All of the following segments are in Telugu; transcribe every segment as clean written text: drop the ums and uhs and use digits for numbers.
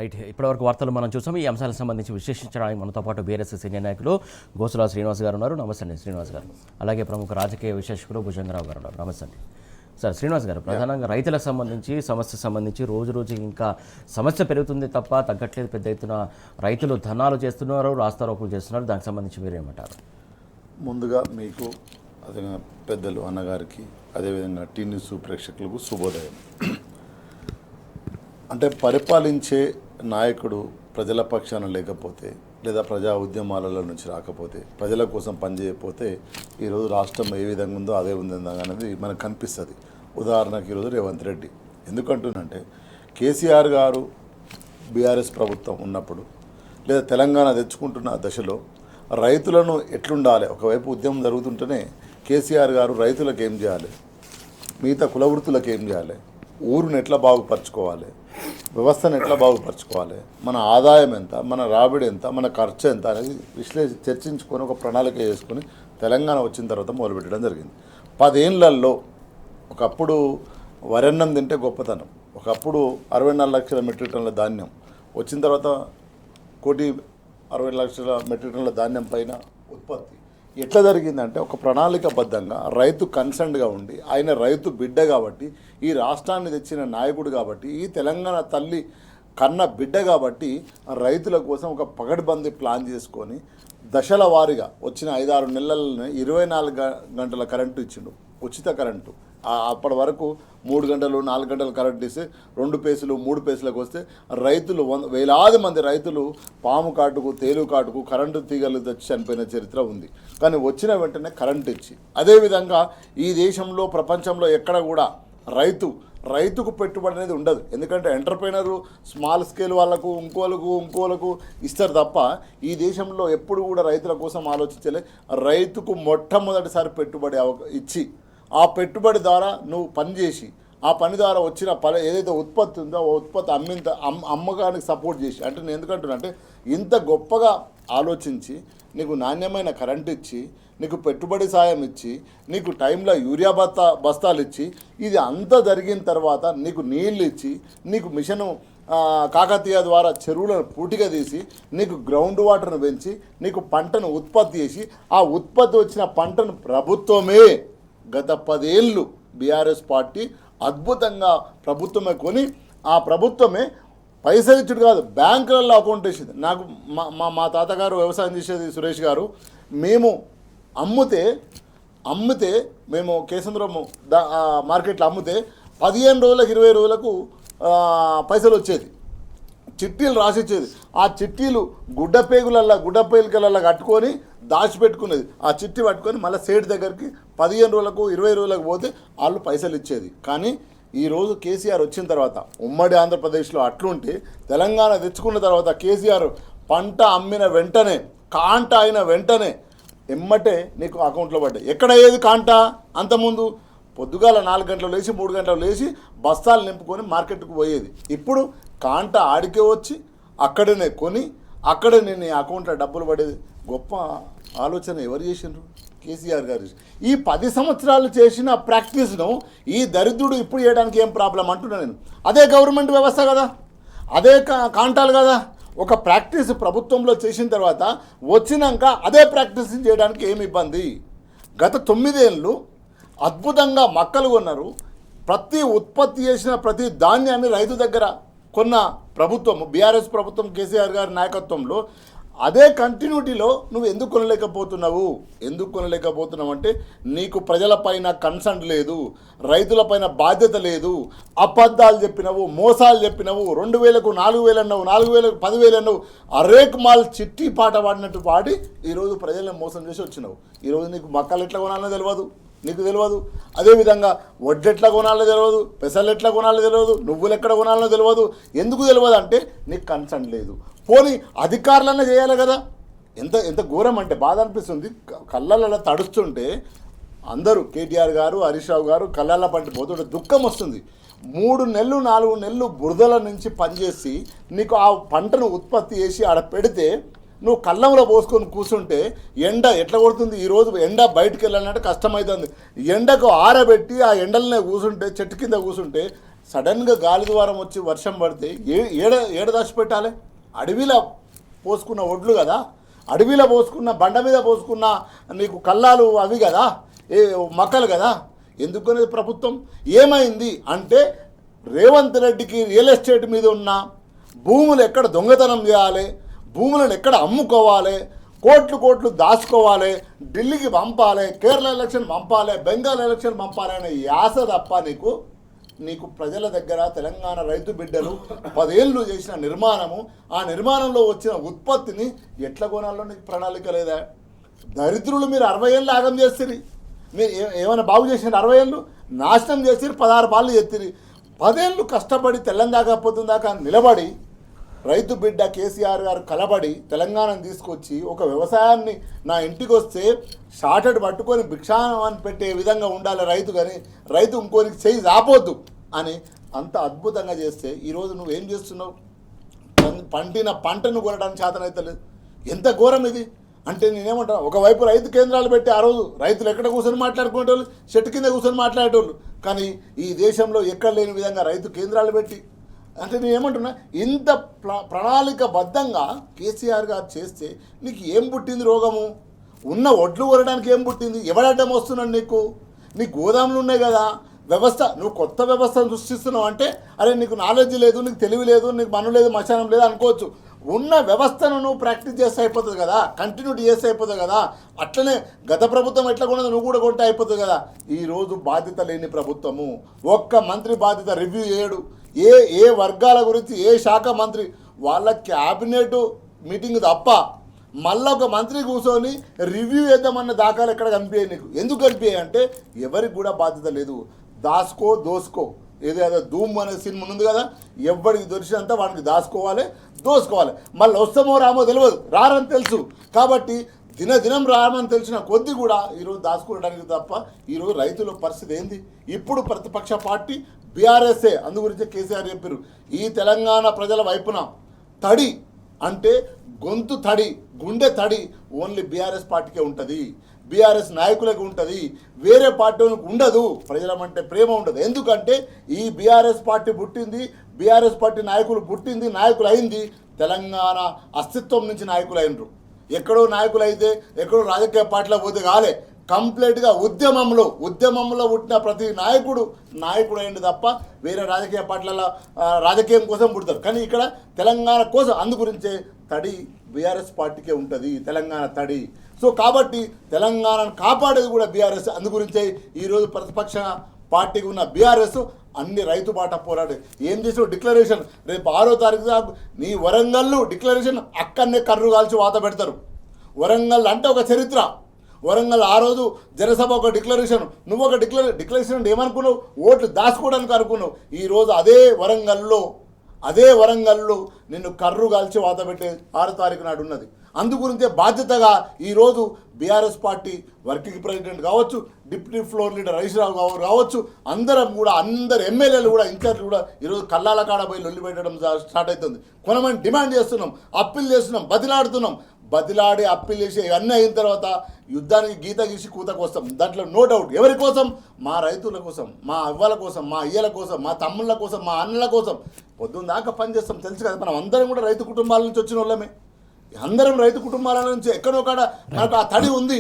రైట్, ఇప్పటివరకు వార్తలు మనం చూసాం. ఈ అంశాలకు సంబంధించి విశ్లేషించడానికి మనతో పాటు బీఆర్ఎస్ సీనియర్ నాయకులు గోసుల శ్రీనివాస్ గారు ఉన్నారు. నమస్తే అండి శ్రీనివాస్ గారు. అలాగే ప్రముఖ రాజకీయ విశ్లేషకులు భుజంగరావు గారు ఉన్నారు. నమస్తే అండి సార్. శ్రీనివాస్ గారు, ప్రధానంగా రైతులకు సంబంధించి రోజు ఇంకా సమస్య పెరుగుతుంది తప్ప తగ్గట్లేదు. పెద్ద ఎత్తున రైతులు ధర్నాలు చేస్తున్నారు, రాస్తారోకులు చేస్తున్నారు. దానికి సంబంధించి మీరేమంటారు? ముందుగా మీకు అదే పెద్దలు అన్నగారికి అదేవిధంగా టీ న్యూస్ ప్రేక్షకులకు శుభోదయం. అంటే పరిపాలించే నాయకుడు ప్రజల పక్షాన లేకపోతే లేదా ప్రజా ఉద్యమాలలో నుంచి రాకపోతే ప్రజల కోసం పనిచేయకపోతే ఈరోజు రాష్ట్రం ఏ విధంగా ఉందో అదే ఉందా అనేది మనకు కనిపిస్తుంది. ఉదాహరణకు ఈరోజు రేవంత్ రెడ్డి ఎందుకంటున్నంటే కేసీఆర్ గారు బీఆర్ఎస్ ప్రభుత్వం ఉన్నప్పుడు లేదా తెలంగాణ తెచ్చుకుంటున్న దశలో రైతులను ఎట్లుండాలి, ఒకవైపు ఉద్యమం జరుగుతుంటేనే కేసీఆర్ గారు రైతులకు ఏం చేయాలి, మిగతా కులవృత్తులకు ఏం చేయాలి, ఊరును ఎట్లా బాగుపరచుకోవాలి, వ్యవస్థను ఎట్లా బాగుపరచుకోవాలి, మన ఆదాయం ఎంత, మన రాబడి ఎంత, మన ఖర్చు ఎంత అనేది చర్చించుకొని ఒక ప్రణాళిక చేసుకొని తెలంగాణ వచ్చిన తర్వాత మొదలుపెట్టడం జరిగింది. 10 ఏళ్లలో ఒకప్పుడు వరన్నం తింటే గొప్పతనం, ఒకప్పుడు 64 లక్షల మెట్రిక్ టన్నుల ధాన్యం వచ్చిన తర్వాత 1,60 లక్షల మెట్రిక్ టన్నుల ధాన్యం పైన ఉత్పత్తి ఎట్లా జరిగిందంటే ఒక ప్రణాళికబద్ధంగా రైతు కన్సర్న్డ్గా ఉండి ఆయన రైతు బిడ్డ కాబట్టి, ఈ రాష్ట్రాన్ని తెచ్చిన నాయకుడు కాబట్టి, ఈ తెలంగాణ తల్లి కన్న బిడ్డ కాబట్టి రైతుల కోసం ఒక పగడ్బందీ ప్లాన్ చేసుకొని దశల వారీగా వచ్చిన 5-6 నెలలనే 24 గంటల కరెంటు ఇచ్చిండు, ఉచిత కరెంటు. అప్పటి వరకు 3 గంటలు 4 గంటలు కరెంట్ ఇస్తే 2 పేసులు 3 పేసులకు వస్తే రైతులు వేలాది మంది రైతులు పాము కాటుకు తేలు కాటుకు కరెంటు తీగలు తెచ్చి చనిపోయిన చరిత్ర ఉంది. కానీ వచ్చిన వెంటనే కరెంట్ ఇచ్చి, అదేవిధంగా ఈ దేశంలో ప్రపంచంలో ఎక్కడ కూడా రైతుకు పెట్టుబడి అనేది ఉండదు. ఎందుకంటే ఎంటర్ప్రైనరు స్మాల్ స్కేల్ వాళ్ళకు ఇంకోలకు ఇస్తారు తప్ప ఈ దేశంలో ఎప్పుడు కూడా రైతుల కోసం ఆలోచించలే. రైతుకు మొట్టమొదటిసారి పెట్టుబడి ఇచ్చి ఆ పెట్టుబడి ద్వారా నువ్వు పనిచేసి ఆ పని ద్వారా వచ్చిన ఏదైతే ఉత్పత్తి ఉందో ఆ ఉత్పత్తి అమ్మకానికి సపోర్ట్ చేసి, అంటే నేను ఎందుకంటున్నా అంటే ఇంత గొప్పగా ఆలోచించి నీకు నాణ్యమైన కరెంట్ ఇచ్చి, నీకు పెట్టుబడి సాయం ఇచ్చి, నీకు టైంలో యూరియా బస్తాలు ఇచ్చి, ఇది అంతా జరిగిన తర్వాత నీకు నీళ్ళు ఇచ్చి, నీకు మిషను కాకతీయ ద్వారా చెరువులను పూటిగా తీసి నీకు గ్రౌండ్ వాటర్ను పెంచి నీకు పంటను ఉత్పత్తి చేసి ఆ ఉత్పత్తి వచ్చిన పంటను ప్రభుత్వమే గత 10 ఏళ్ళు బీఆర్ఎస్ పార్టీ అద్భుతంగా ప్రభుత్వమే కొని ఆ ప్రభుత్వమే పైసలు ఇచ్చుడు కాదు బ్యాంకులలో అకౌంట్ వేసింది. నాకు మా తాతగారు వ్యవసాయం చేసేది సురేష్ గారు, మేము అమ్మితే మేము కేసంద్రం మార్కెట్లో అమ్మితే 15 రోజులకు 20 రోజులకు పైసలు వచ్చేది, చిట్టీలు రాసిచ్చేది. ఆ చిట్టీలు గుడ్డపేగులల్లో కట్టుకొని దాచిపెట్టుకునేది. ఆ చిట్టి పట్టుకొని మళ్ళీ సేటు దగ్గరికి 15 రోజులకు 20 రోజులకు పోతే వాళ్ళు పైసలు ఇచ్చేది. కానీ ఈరోజు కేసీఆర్ వచ్చిన తర్వాత ఉమ్మడి ఆంధ్రప్రదేశ్లో అట్లుంటే తెలంగాణ తెచ్చుకున్న తర్వాత కేసీఆర్ పంట అమ్మిన వెంటనే కాంట అయిన వెంటనే ఎమ్మటే నీకు అకౌంట్లో పడ్డాయి. ఎక్కడ అయ్యేది కాంట? అంతకుముందు పొద్దుగాల 4 గంటలు లేచి 3 గంటలు లేచి బస్తాలు నింపుకొని మార్కెట్కు పోయేది. ఇప్పుడు కాంట ఆడికే వచ్చి అక్కడనే కొని అక్కడనే నీ అకౌంట్లో డబ్బులు పడేది. గొప్ప ఆలోచన ఎవరు చేసిండ్రు? కేసీఆర్ గారు. ఈ 10 సంవత్సరాలు చేసిన ప్రాక్టీస్ను ఈ దరిద్రుడు ఇప్పుడు చేయడానికి ఏం ప్రాబ్లం అంటున్నా నేను. అదే గవర్నమెంట్ వ్యవస్థ కదా, అదే కాంటాలు కదా. ఒక ప్రాక్టీస్ ప్రభుత్వంలో చేసిన తర్వాత వచ్చినాక అదే ప్రాక్టీస్ చేయడానికి ఏమి ఇబ్బంది? గత 9 ఏళ్ళు అద్భుతంగా మక్కలు కొన్నారు. ప్రతి ఉత్పత్తి చేసిన ప్రతి ధాన్యాన్ని రైతు దగ్గర కొన్న ప్రభుత్వం బీఆర్ఎస్ ప్రభుత్వం కేసీఆర్ గారి నాయకత్వంలో. అదే కంటిన్యూటీలో నువ్వు ఎందుకు కొనలేకపోతున్నావు అంటే నీకు ప్రజలపైన కన్సర్న్ లేదు, రైతులపైన బాధ్యత లేదు. అబద్ధాలు చెప్పినవు, మోసాలు చెప్పినవు, 2000కు 4000 అన్నావు, 4000కు 10,000 అన్నావు. అరేక్ మాల్ చిట్టి పాట పాడినట్టు పాడి ఈరోజు ప్రజలను మోసం చేసి వచ్చినావు. ఈరోజు నీకు మక్కలు ఎట్లా కొనాలో తెలియదు, అదేవిధంగా వడ్లు ఎట్లా కొనాలో తెలియదు, పెసలు ఎట్లా కొనాలో తెలియదు, నువ్వులు ఎక్కడ కొనాలో తెలియదు. ఎందుకు తెలియదు అంటే నీకు కన్సర్న్ లేదు. పోనీ అధికారులన్నా చేయాలి కదా. ఎంత ఘోరం అంటే బాధ అనిపిస్తుంది. కళ్ళల్లో తడుస్తుంటే అందరూ కేటీఆర్ గారు హరీష్ రావు గారు కళ్ళల్లో పంటి పోతుంటే దుఃఖం వస్తుంది. 3 నెలలు 4 నెలలు బురదల నుంచి పనిచేసి నీకు ఆ పంటను ఉత్పత్తి చేసి ఆడ పెడితే నువ్వు కళ్ళంలో పోసుకొని కూర్చుంటే ఎండ ఎట్లా కొడుతుంది? ఈరోజు ఎండ బయటకు వెళ్ళాలంటే కష్టమవుతుంది. ఎండకు ఆరబెట్టి ఆ ఎండలనే కూర్చుంటే చెట్టు కింద కూర్చుంటే సడన్గా గాలి ద్వారం వచ్చి వర్షం పడితే ఏడ దాచిపెట్టాలి? అడవిలో పోసుకున్న ఒడ్లు కదా, అడవిలో పోసుకున్న బండ మీద పోసుకున్న నీకు కల్లాలు అవి కదా, మక్కలు కదా. ఎందుకనేది ప్రభుత్వం ఏమైంది అంటే రేవంత్ రెడ్డికి రియల్ ఎస్టేట్ మీద ఉన్న భూములు ఎక్కడ దొంగతనం చేయాలి, భూములను ఎక్కడ అమ్ముకోవాలి, కోట్లు దాచుకోవాలి, ఢిల్లీకి పంపాలి, కేరళ ఎలక్షన్ పంపాలి, బెంగాల్ ఎలక్షన్ పంపాలి అనే యాస తప్ప నీకు ప్రజల దగ్గర తెలంగాణ రైతు బిడ్డలు 10 ఏళ్ళు చేసిన నిర్మాణము, ఆ నిర్మాణంలో వచ్చిన ఉత్పత్తిని ఎట్లా కొనాలో నీకు ప్రణాళిక లేదా? దరిద్రులు మీరు 60 ఏళ్ళు ఆగం చేస్తారు. మీరు ఏమైనా బాగు చేసిన 60 ఏళ్ళు నాశనం చేసి 16 పాలు చేస్తారు. 10 ఏళ్ళు కష్టపడి తెల్లందాకా పొద్దుందాకా నిలబడి రైతు బిడ్డ కేసీఆర్ గారు కలబడి తెలంగాణను తీసుకొచ్చి ఒక వ్యవసాయాన్ని నా ఇంటికి వస్తే షార్టెడ్ పట్టుకొని భిక్షాన్ని పెట్టే విధంగా ఉండాలి రైతు, కానీ రైతు ఇంకోరికి చేయి రాపోద్దు అని అంత అద్భుతంగా చేస్తే ఈరోజు నువ్వేం చేస్తున్నావు? పండిన పంటను కొనడానికి చేతనైతలేదు. ఎంత ఘోరం ఇది అంటే నేనేమంటాను, ఒకవైపు రైతు కేంద్రాలు పెట్టి ఆ రోజు రైతులు ఎక్కడ కూర్చొని మాట్లాడుకునేటోళ్ళు, చెట్టు కింద కూర్చొని మాట్లాడేటోళ్ళు, కానీ ఈ దేశంలో ఎక్కడ లేని విధంగా రైతు కేంద్రాలు పెట్టి అంటే నేనేమంటున్నా, ఇంత ప్రణాళికబద్ధంగా కేసీఆర్ గారు చేస్తే నీకు ఏం పుట్టింది రోగము? ఉన్న ఒడ్లు కొనడానికి ఏం పుట్టింది? ఎవడడ్డం వస్తున్నాడు నీకు? నీ గోదాములు ఉన్నాయి కదా, వ్యవస్థ నువ్వు కొత్త వ్యవస్థను సృష్టిస్తున్నావు అంటే అరే నీకు నాలెడ్జ్ లేదు, నీకు తెలివి లేదు, నీకు మను లేదు, మశానం లేదు అనుకోవచ్చు. ఉన్న వ్యవస్థను నువ్వు ప్రాక్టీస్ చేస్తే అయిపోతుంది కదా, కంటిన్యూటీ చేస్తే అయిపోతుంది కదా. అట్లనే గత ప్రభుత్వం ఎట్లా కొన్నది నువ్వు కూడా కొంటే అయిపోతుంది కదా. ఈరోజు బాధ్యత లేని ప్రభుత్వము, ఒక్క మంత్రి బాధ్యత రివ్యూ చేయడు. ఏ వర్గాల గురించి ఏ శాఖ మంత్రి వాళ్ళ క్యాబినెట్ మీటింగ్ తప్ప మళ్ళీ ఒక మంత్రి కూర్చొని రివ్యూ చేద్దామన్న దాఖలు ఎక్కడ కనిపించాయి నీకు? ఎందుకు కనిపించాయి అంటే ఎవరికి కూడా బాధ్యత లేదు. దాసుకో దోసుకో, ఏదో ధూమ్ అనే సినిమా ఉంది కదా, ఎవరికి దొరికినంత వాడికి దాచుకోవాలి, దోసుకోవాలి. మళ్ళీ వస్తామో రామో తెలియదు, రారని తెలుసు కాబట్టి దినదినం రామని తెలిసిన కొద్ది కూడా ఈరోజు దాచుకోవడానికి తప్ప ఈరోజు రైతుల పరిస్థితి ఏంది? ఇప్పుడు ప్రతిపక్ష పార్టీ బీఆర్ఎస్ఏ, అందు గురించి కేసీఆర్ చెప్పారు, ఈ తెలంగాణ ప్రజల వైపున తడి అంటే గొంతు తడి, గుండె తడి ఓన్లీ బీఆర్ఎస్ పార్టీకే ఉంటుంది, బీఆర్ఎస్ నాయకులకు ఉంటుంది, వేరే పార్టీలకు ఉండదు. ప్రజలమంటే ప్రేమ ఉండదు. ఎందుకంటే ఈ బీఆర్ఎస్ పార్టీ పుట్టింది, బీఆర్ఎస్ పార్టీ నాయకులు పుట్టింది, నాయకులు అయింది తెలంగాణ అస్తిత్వం నుంచి నాయకులు అయినరు. ఎక్కడో నాయకులు అయితే ఎక్కడో రాజకీయ పార్టీలో పోతే కాలే, కంప్లీట్గా ఉద్యమంలో పుట్టిన ప్రతి నాయకుడు అయింది తప్ప వేరే రాజకీయ పార్టీల రాజకీయం కోసం పుడతారు. కానీ ఇక్కడ తెలంగాణ కోసం, అందుగురించే తడి బీఆర్ఎస్ పార్టీకే ఉంటుంది, తెలంగాణ తడి. సో కాబట్టి తెలంగాణను కాపాడేది కూడా బీఆర్ఎస్. అందుగురించే ఈరోజు ప్రతిపక్ష పార్టీకి ఉన్న బీఆర్ఎస్ అన్ని రైతు బాట పోరాడు. ఏం చేసావు? డిక్లరేషన్ రేపు 6వ తారీఖు దాకా నీ వరంగల్లో డిక్లరేషన్ అక్కడనే కర్రు కాల్చి వాత పెడతారు. వరంగల్ అంటే ఒక చరిత్ర. వరంగల్ ఆ రోజు జనసభ ఒక డిక్లరేషన్, నువ్వు ఒక డిక్లరేషన్ అంటే ఏమనుకున్నావు? ఓట్లు దాచుకోవడానికి అనుకున్నావు. ఈరోజు అదే వరంగల్లో నిన్ను కర్రు కాల్చి వాత పెట్టే 6వ తారీఖు నాడు ఉన్నది. అందుగురించే బాధ్యతగా ఈరోజు బీఆర్ఎస్ పార్టీ వర్కింగ్ ప్రెసిడెంట్ కావచ్చు, డిప్యూటీ ఫ్లోర్ లీడర్ హరీశ్రావు కావచ్చు, అందరు ఎమ్మెల్యేలు కూడా, ఇన్ఛార్జ్ కూడా ఈరోజు కల్లాల కాడ పోయి లొల్లి పెట్టడం స్టార్ట్ అవుతుంది. కొనమని డిమాండ్ చేస్తున్నాం, అప్పీల్ చేస్తున్నాం, బదిలాడి అప్పీల్ చేసి ఇవన్నీ అయిన తర్వాత యుద్ధానికి గీత గీసి కూతకు వస్తాం. దాంట్లో నో డౌట్. ఎవరి కోసం? మా రైతుల కోసం, మా అవ్వల కోసం, మా అయ్యల కోసం, మా తమ్ముళ్ళ కోసం, మా అన్నల కోసం పొద్దున్న దాకా పనిచేస్తాం. తెలుసు కదా, మనం అందరం కూడా రైతు కుటుంబాల నుంచి వచ్చిన వాళ్ళమే. అందరం రైతు కుటుంబాల నుంచి ఎక్కడో కాడ మనకు ఆ తడి ఉంది.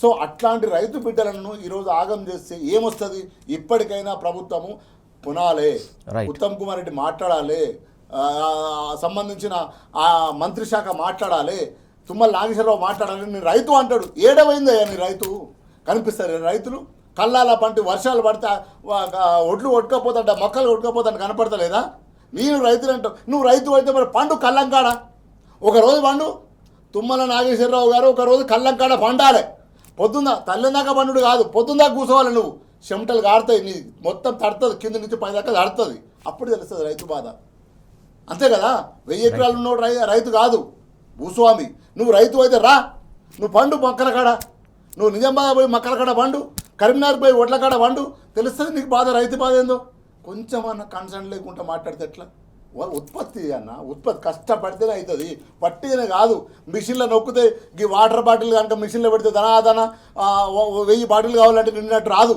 సో అట్లాంటి రైతు బిడ్డలను ఈరోజు ఆగం చేస్తే ఏమొస్తుంది? ఇప్పటికైనా ప్రభుత్వము కొనాలే, ఉత్తమ్ కుమార్ రెడ్డి మాట్లాడాలి, సంబంధించిన ఆ మంత్రి శాఖ మాట్లాడాలి, తుమ్మల నాగేశ్వరరావు మాట్లాడాలి. నీ రైతు అంటాడు, ఏడవైందయ్యా నీ రైతు? కనిపిస్తారు రైతులు కళ్ళాల పంటి వర్షాలు పడితే ఒడ్లు కొట్టుకపోతాడ, మొక్కలు కొట్టుకపోతాడు, కనపడతలేదా? నేను రైతులు అంటావు. నువ్వు రైతు అయితే మరి పండు కళ్ళంకాడ, ఒకరోజు పండు. తుమ్మల నాగేశ్వరరావు గారు ఒకరోజు కళ్ళంకాడ పండాలి. పొద్దున్న తల్లిదాకా పండుడు కాదు, పొద్దుందాకా కూర్చోవాలి. నువ్వు చెమటలు కారుతాయి, నీ మొత్తం తడుతుంది, కింద నుంచి పై దాకా తడుతుంది. అప్పుడు తెలుస్తుంది రైతు బాధ. అంతే కదా. 1000 ఎకరాలు ఉన్నోడు రైతు కాదు, భూస్వామి. నువ్వు రైతు అయితే రా, నువ్వు పండు మొక్కల కాడ, నువ్వు నిజామాబాద్ పోయి మొక్కల కాడ పండు, కరీంనగర్ పోయి ఒడ్ల కాడ పండు, తెలుస్తుంది నీకు బాధ, రైతు బాధ ఏందో. కొంచెం అన్న కన్సర్న్ లేకుండా మాట్లాడితే ఎట్లా? ఉత్పత్తి ఉత్పత్తి కష్టపడితేనే అవుతుంది, పట్టినే కాదు. మిషన్లో నొక్కితే ఈ వాటర్ బాటిల్ కనుక మిషన్లో పెడితే ధనాధన 1000 బాటిల్ కావాలంటే నిన్నట్టు రాదు.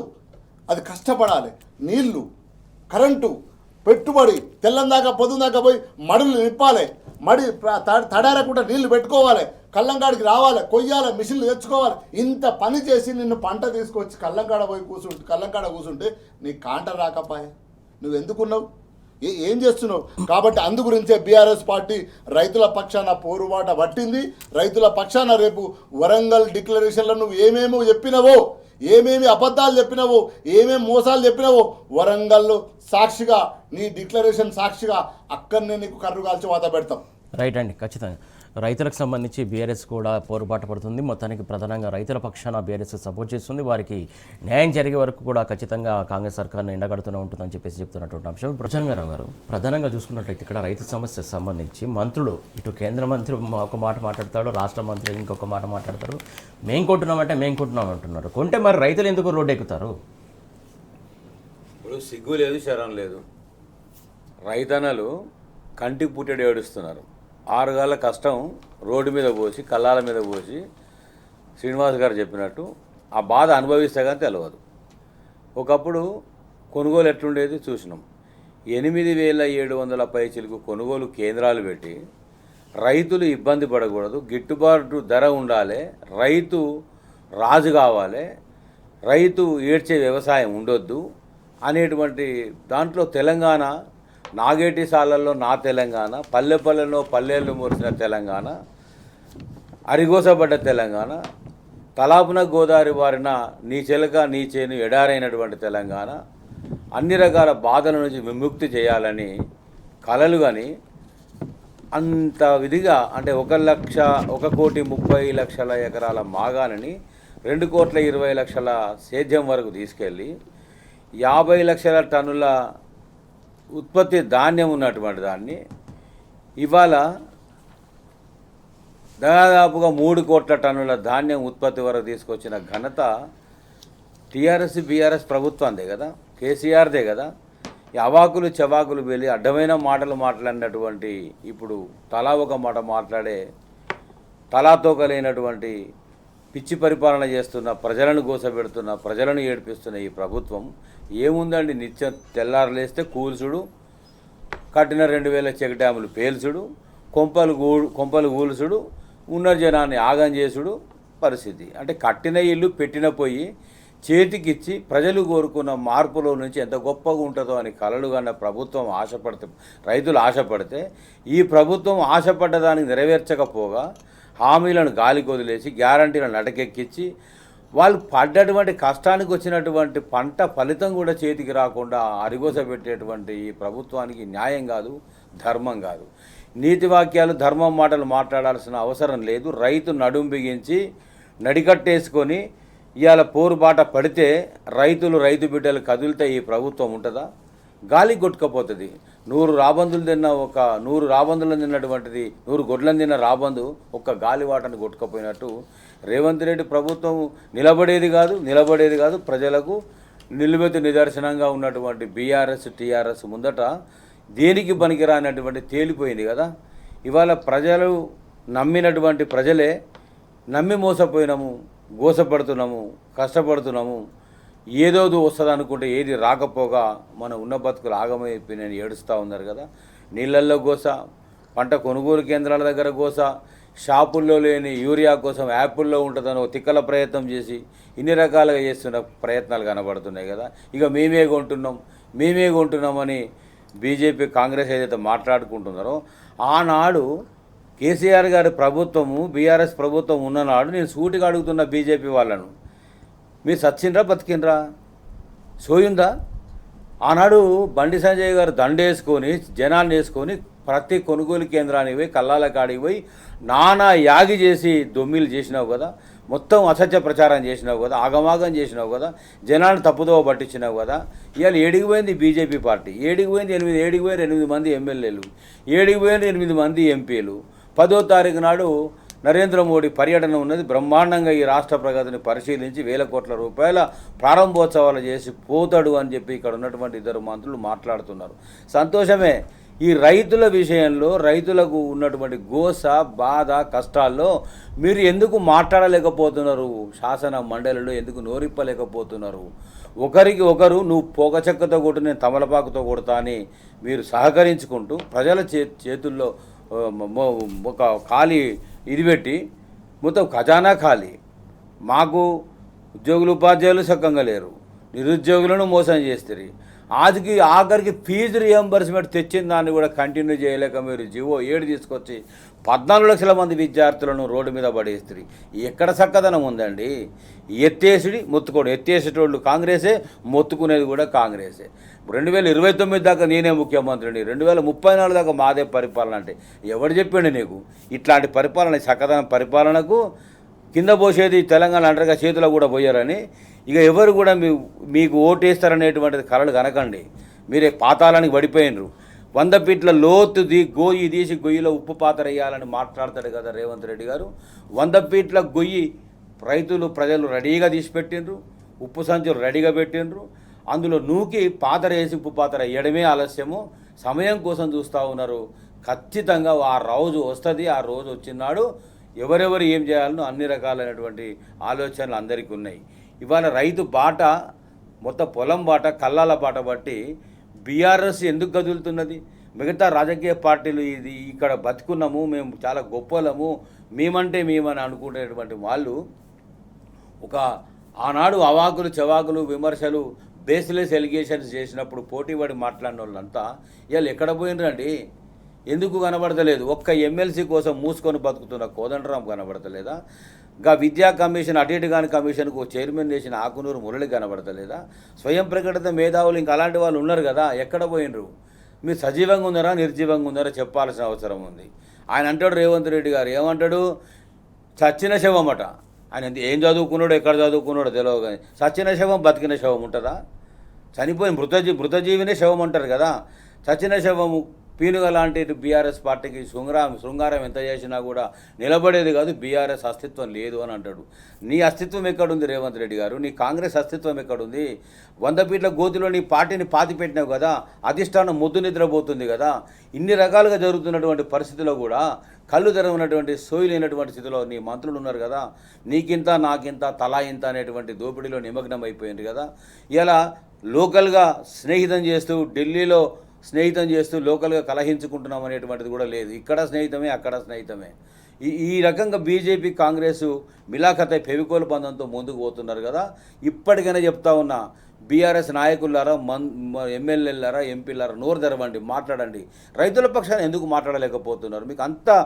అది కష్టపడాలి. నీళ్లు, కరెంటు, పెట్టుబడి తెల్లందాకా పొద్దుందాకా పోయి మడులు నింపాలి, మడి తడారకుండా నీళ్లు పెట్టుకోవాలి, కళ్ళంకాడికి రావాలి, కొయ్యాలి, మిషన్లు తెచ్చుకోవాలి. ఇంత పని చేసి నిన్ను పంట తీసుకొచ్చి కళ్ళంకాడ పోయి కళ్ళంకాడ కూర్చుంటే నీ కాంట రాకపోయా, నువ్వు ఎందుకున్నావు, ఏం చేస్తున్నావు? కాబట్టి అందు గురించే బీఆర్ఎస్ పార్టీ రైతుల పక్షాన పోరుబాట పట్టింది. రైతుల పక్షాన రేపు వరంగల్ డిక్లరేషన్లో నువ్వు ఏమేమో చెప్పినవో, ఏమేమి అబద్ధాలు చెప్పినావో, ఏమేమి మోసాలు చెప్పినావో వరంగల్ సాక్షిగా, నీ డిక్లరేషన్ సాక్షిగా అక్కడనే నీకు కర్రు కాల్చి వాత పెడతాం. రైట్ అండి, ఖచ్చితంగా రైతులకు సంబంధించి బీఆర్ఎస్ కూడా పోరుబాట పడుతుంది. మొత్తానికి ప్రధానంగా రైతుల పక్షాన బీఆర్ఎస్ సపోర్ట్ చేస్తుంది. వారికి న్యాయం జరిగే వరకు కూడా ఖచ్చితంగా కాంగ్రెస్ సర్కార్ని ఎండగడుతూనే ఉంటుందని చెప్పేసి చెప్తున్నటువంటి అంశం. ప్రజంగారావు గారు, ప్రధానంగా చూసుకున్నట్లయితే ఇక్కడ రైతు సమస్యకు సంబంధించి మంత్రులు, ఇటు కేంద్ర మంత్రి ఒక మాట మాట్లాడతాడు, రాష్ట్ర మంత్రి ఇంకొక మాట మాట్లాడతారు. మేము కొంటున్నామంటే మేము కొంటున్నాం అంటున్నారు. కొంటే మరి రైతులు ఎందుకు రోడ్డు ఎక్కుతారు? ఇప్పుడు సిగ్గు లేదు, శరం లేదు. రైతన్నలు కంటికి పుట్టెడు ఏడుస్తున్నారు. 6 గంటల కష్టం రోడ్డు మీద పోసి, కళ్ళాల మీద పోసి, శ్రీనివాస్ గారు చెప్పినట్టు ఆ బాధ అనుభవిస్తే కానీ తెలియదు. ఒకప్పుడు కొనుగోలు ఎట్లుండేది చూసినాం. 8,700 పైచిలకు కొనుగోలు కేంద్రాలు పెట్టి రైతులు ఇబ్బంది పడకూడదు, గిట్టుబాటు ధర ఉండాలి, రైతు రాజు కావాలి, రైతు ఏడ్చే వ్యవసాయం ఉండొద్దు అనేటువంటి దాంట్లో తెలంగాణ నాగేటి సాలల్లో నా తెలంగాణ, పల్లెపల్లెలో పల్లెళ్ళు మురిసిన తెలంగాణ, అరిగోసబడ్డ తెలంగాణ, తలాపున గోదావరి వారిన నీ చెలక నీ చేను ఎడారైనటువంటి తెలంగాణ, అన్ని రకాల బాధల నుంచి విముక్తి చేయాలని కలలు. కానీ అంత విధిగా అంటే 1,30,00,000 ఎకరాల మాగాణని 2,20,00,000 సేద్యం వరకు తీసుకెళ్ళి 50 లక్షల టన్నుల ఉత్పత్తి ధాన్యం ఉన్నటువంటి దాన్ని ఇవాళ దాదాపుగా 3 కోట్ల టన్నుల ధాన్యం ఉత్పత్తి వరకు తీసుకొచ్చిన ఘనత టీఆర్ఎస్ బీఆర్ఎస్ ప్రభుత్వందే కదా, కేసీఆర్దే కదా. ఈ అవాకులు చవాకులు వెళ్ళి అడ్డమైన మాటలు మాట్లాడినటువంటి, ఇప్పుడు తలా ఒక మాట మాట్లాడే తలాతోకలేనటువంటి పిచ్చి పరిపాలన చేస్తున్న, ప్రజలను గోసపెడుతున్న, ప్రజలను ఏడిపిస్తున్న ఈ ప్రభుత్వం ఏముందండి? నిత్యం తెల్లారలేస్తే కూల్చుడు, కట్టిన 2,000 చెక్ డ్యాములు పేల్చుడు, కొంపలు కూల్చుడు, ఉన్న జనాన్ని ఆగం చేసుడు పరిస్థితి. అంటే కట్టిన ఇల్లు పెట్టిన పొయ్యి చేతికిచ్చి ప్రజలు కోరుకున్న మార్పులో నుంచి ఎంత గొప్పగా ఉంటుందో అని కలలు కన్న ప్రభుత్వం ఆశపడితే, రైతులు ఆశపడితే, ఈ ప్రభుత్వం ఆశపడ్డదానికి నెరవేర్చకపోగా హామీలను గాలికి వదిలేసి గ్యారంటీలను నటకెక్కించి వాళ్ళు పడ్డటువంటి కష్టానికి వచ్చినటువంటి పంట ఫలితం కూడా చేతికి రాకుండా అరిగోసపెట్టేటువంటి ఈ ప్రభుత్వానికి న్యాయం కాదు, ధర్మం కాదు. నీతి వాక్యాలు, ధర్మం మాటలు మాట్లాడాల్సిన అవసరం లేదు. రైతు నడుం బిగించి నడికట్టేసుకొని ఇవాళ పోరుబాట పడితే రైతు బిడ్డలు కదిలితే ఈ ప్రభుత్వం ఉంటుందా? గాలి కొట్టుకపోతుంది. 100 రాబందులు తిన్నటువంటిది 100 గొడ్లను తిన్న రాబందు ఒక్క గాలివాటను కొట్టుకపోయినట్టు రేవంత్ రెడ్డి ప్రభుత్వం నిలబడేది కాదు. ప్రజలకు నిలువెత్తు నిదర్శనంగా ఉన్నటువంటి బీఆర్ఎస్ టీఆర్ఎస్ ముందట దేనికి పనికిరానటువంటి తేలిపోయింది కదా. ఇవాళ ప్రజలు నమ్మినటువంటి ప్రజలే నమ్మి మోసపోయినాము, గోసపడుతున్నాము, కష్టపడుతున్నాము. ఏదో వస్తుంది అనుకుంటే ఏది రాకపోగా మన ఉన్న బతుకులు ఆగమైపోయినని ఏడుస్తూ ఉన్నారు కదా. నీళ్ళల్లో గోస, పంట కొనుగోలు కేంద్రాల దగ్గర గోస, షాపుల్లో లేని యూరియా కోసం యాపిల్లో ఉంటుందని ఒక తిక్కల ప్రయత్నం చేసి ఇన్ని రకాలుగా చేస్తున్న ప్రయత్నాలు కనబడుతున్నాయి కదా. ఇక మేమే కొంటున్నామని బీజేపీ కాంగ్రెస్ ఏదైతే మాట్లాడుకుంటున్నారో, ఆనాడు కేసీఆర్ గారి ప్రభుత్వము బీఆర్ఎస్ ప్రభుత్వం ఉన్ననాడు నేను సూటిగా అడుగుతున్న బీజేపీ వాళ్ళను, మీరు సచ్చిండ్రా బతికిండ్రా? సోయుందా? ఆనాడు బండి సంజయ్ గారు దండేసుకొని జనాన్ని వేసుకొని ప్రతి కొనుగోలు కేంద్రానికి పోయి కల్లాల కాడికి పోయి నానా యాగి చేసి దొమ్మిలు చేసినావు కదా, మొత్తం అసత్య ప్రచారం చేసినావు కదా, ఆగమాగం చేసినావు కదా, జనాన్ని తప్పుదోవ పట్టించినావు కదా. ఇవాళ ఏడిగిపోయింది బీజేపీ పార్టీ, ఏడిగిపోయింది 8 మంది ఎమ్మెల్యేలు, 8 మంది ఎంపీలు. 10వ తారీఖు నాడు నరేంద్ర మోడీ పర్యటన ఉన్నది. బ్రహ్మాండంగా ఈ రాష్ట్ర ప్రగతిని పరిశీలించి 1,000 కోట్ల రూపాయల ప్రారంభోత్సవాలు చేసి పోతాడు అని చెప్పి ఇక్కడ ఉన్నటువంటి 2 మంత్రులు మాట్లాడుతున్నారు. సంతోషమే. ఈ రైతుల విషయంలో రైతులకు ఉన్నటువంటి గోస, బాధ, కష్టాల్లో మీరు ఎందుకు మాట్లాడలేకపోతున్నారు? శాసన మండలిలో ఎందుకు నోరిప్పలేకపోతున్నారు? ఒకరికి ఒకరు నువ్వు పోక చెక్కతో కొట్టు నేను తమలపాకుతో కొడతా అని మీరు సహకరించుకుంటూ ప్రజల చేతుల్లో ఒక ఖాళీ ఇది పెట్టి మొత్తం ఖజానా ఖాళీ. మాకు ఉద్యోగులు ఉపాధ్యాయులు సక్కంగా లేరు, నిరుద్యోగులను మోసం చేస్తారు. ఆఖరికి ఫీజు రియంబర్స్మెంట్ తెచ్చిన దాన్ని కూడా కంటిన్యూ చేయలేక మీరు జీవో 7 తీసుకొచ్చి 14 లక్షల మంది విద్యార్థులను రోడ్డు మీద పడేస్తారు. ఎక్కడ చక్కదనం ఉందండి? ఎత్తేసిడి మొత్తుకోడు, ఎత్తేసేటోళ్ళు కాంగ్రెసే, మొత్తుకునేది కూడా కాంగ్రెసే. 2029 దాకా నేనే ముఖ్యమంత్రిని, 2034 దాకా మాదే పరిపాలన అంటే ఎవడు చెప్పిండు నీకు? ఇట్లాంటి పరిపాలన, చక్కదనం పరిపాలనకు కింద పోసేది తెలంగాణ అంటారుగా చేతిలో కూడా పోయారని. ఇక ఎవరు కూడా మీకు ఓటేస్తారనేటువంటిది కలలు కనకండి. మీరే పాతాళానికి పడిపోయినరు. 100 ఫీట్ల లోతు గొయ్యి తీసి గొయ్యిలో ఉప్పు పాత్ర వేయాలని మాట్లాడతాడు కదా రేవంత్ రెడ్డి గారు. 100 ఫీట్ల గొయ్యి ప్రజలు రెడీగా తీసి పెట్టిండ్రు, ఉప్పు సంచులు రెడీగా పెట్టిండ్రు. అందులో నూకి పాత్ర వేసి ఉప్పు పాత్ర వేయడమే ఆలస్యము, సమయం కోసం చూస్తూ ఉన్నారు. ఖచ్చితంగా ఆ రోజు వస్తుంది. ఆ రోజు వచ్చినాడు ఎవరెవరు ఏం చేయాలనో అన్ని రకాలైనటువంటి ఆలోచనలు అందరికీ ఉన్నాయి. ఇవాళ రైతు బాట, మొత్తం పొలం బాట, కల్లాల బాట బట్టి బీఆర్ఎస్ ఎందుకు కదులుతున్నది? మిగతా రాజకీయ పార్టీలు ఇది ఇక్కడ బతుకున్నాము, మేము చాలా గొప్పలము, మేమంటే మేమని అనుకునేటువంటి వాళ్ళు ఆనాడు అవాకులు చెవాకులు విమర్శలు బేస్లెస్ ఎలిగేషన్స్ చేసినప్పుడు పోటీపడి మాట్లాడిన వాళ్ళంతా ఇవాళ ఎక్కడ పోయినరండి? ఎందుకు కనబడతలేదు? ఒక్క ఎమ్మెల్సీ కోసం మూసుకొని బతుకుతున్న కోదండరాం కనబడతలేదా? విద్యా కమిషన్ అటు ఇటు కాని కమిషన్కు చైర్మన్ చేసిన ఆకునూరు మురళి కనబడతలేదా? స్వయం ప్రకటిత మేధావులు ఇంకా అలాంటి వాళ్ళు ఉన్నారు కదా, ఎక్కడ పోయినరు? మీరు సజీవంగా ఉన్నారా నిర్జీవంగా ఉన్నారా చెప్పాల్సిన అవసరం ఉంది. ఆయన అంటాడు రేవంత్ రెడ్డి గారు, ఏమంటాడు? చచ్చిన శవమట. ఆయన ఏం చదువుకున్నాడో ఎక్కడ చదువుకున్నాడో తెలియదు కానీ చచ్చిన శవం బతికిన శవం ఉంటుందా? చనిపోయిన మృతజీవినే శవం అంటారు కదా. చచ్చిన శవము పీనుగ లాంటి బీఆర్ఎస్ పార్టీకి శృంగారం ఎంత చేసినా కూడా నిలబడేది కాదు. బీఆర్ఎస్ అస్తిత్వం లేదు అని అంటాడు. నీ అస్తిత్వం ఎక్కడుంది రేవంత్ రెడ్డి గారు? నీ కాంగ్రెస్ అస్తిత్వం ఎక్కడుంది? 100 ఫీట్ల గోతిలో నీ పార్టీని పాతిపెట్టినావు కదా, అధిష్టానం మొద్దు నిద్రపోతుంది కదా. ఇన్ని రకాలుగా జరుగుతున్నటువంటి పరిస్థితిలో కూడా కళ్ళు తెరవనటువంటి సోయి లేనటువంటి స్థితిలో నీ మంత్రులు ఉన్నారు కదా. నీకింత నాకింత తలా ఇంత అనేటువంటి దోపిడీలో నిమగ్నం అయిపోయింది కదా. ఇలా లోకల్గా స్నేహితం చేస్తూ, ఢిల్లీలో స్నేహితం చేస్తూ లోకల్గా కలహించుకుంటున్నాం అనేటువంటిది కూడా లేదు. ఇక్కడ స్నేహితమే, అక్కడ స్నేహితమే. ఈ రకంగా బీజేపీ కాంగ్రెస్ మిలాఖతై ఫెవికోల్ బంధంతో ముందుకు పోతున్నారు కదా. ఇప్పటికైనా చెప్తా ఉన్నా, బీఆర్ఎస్ నాయకులారా, ఎమ్మెల్యేలారా, ఎంపీలారా, నోరు తెరవండి, మాట్లాడండి. రైతుల పక్షాన్ని ఎందుకు మాట్లాడలేకపోతున్నారు? మీకు అంతా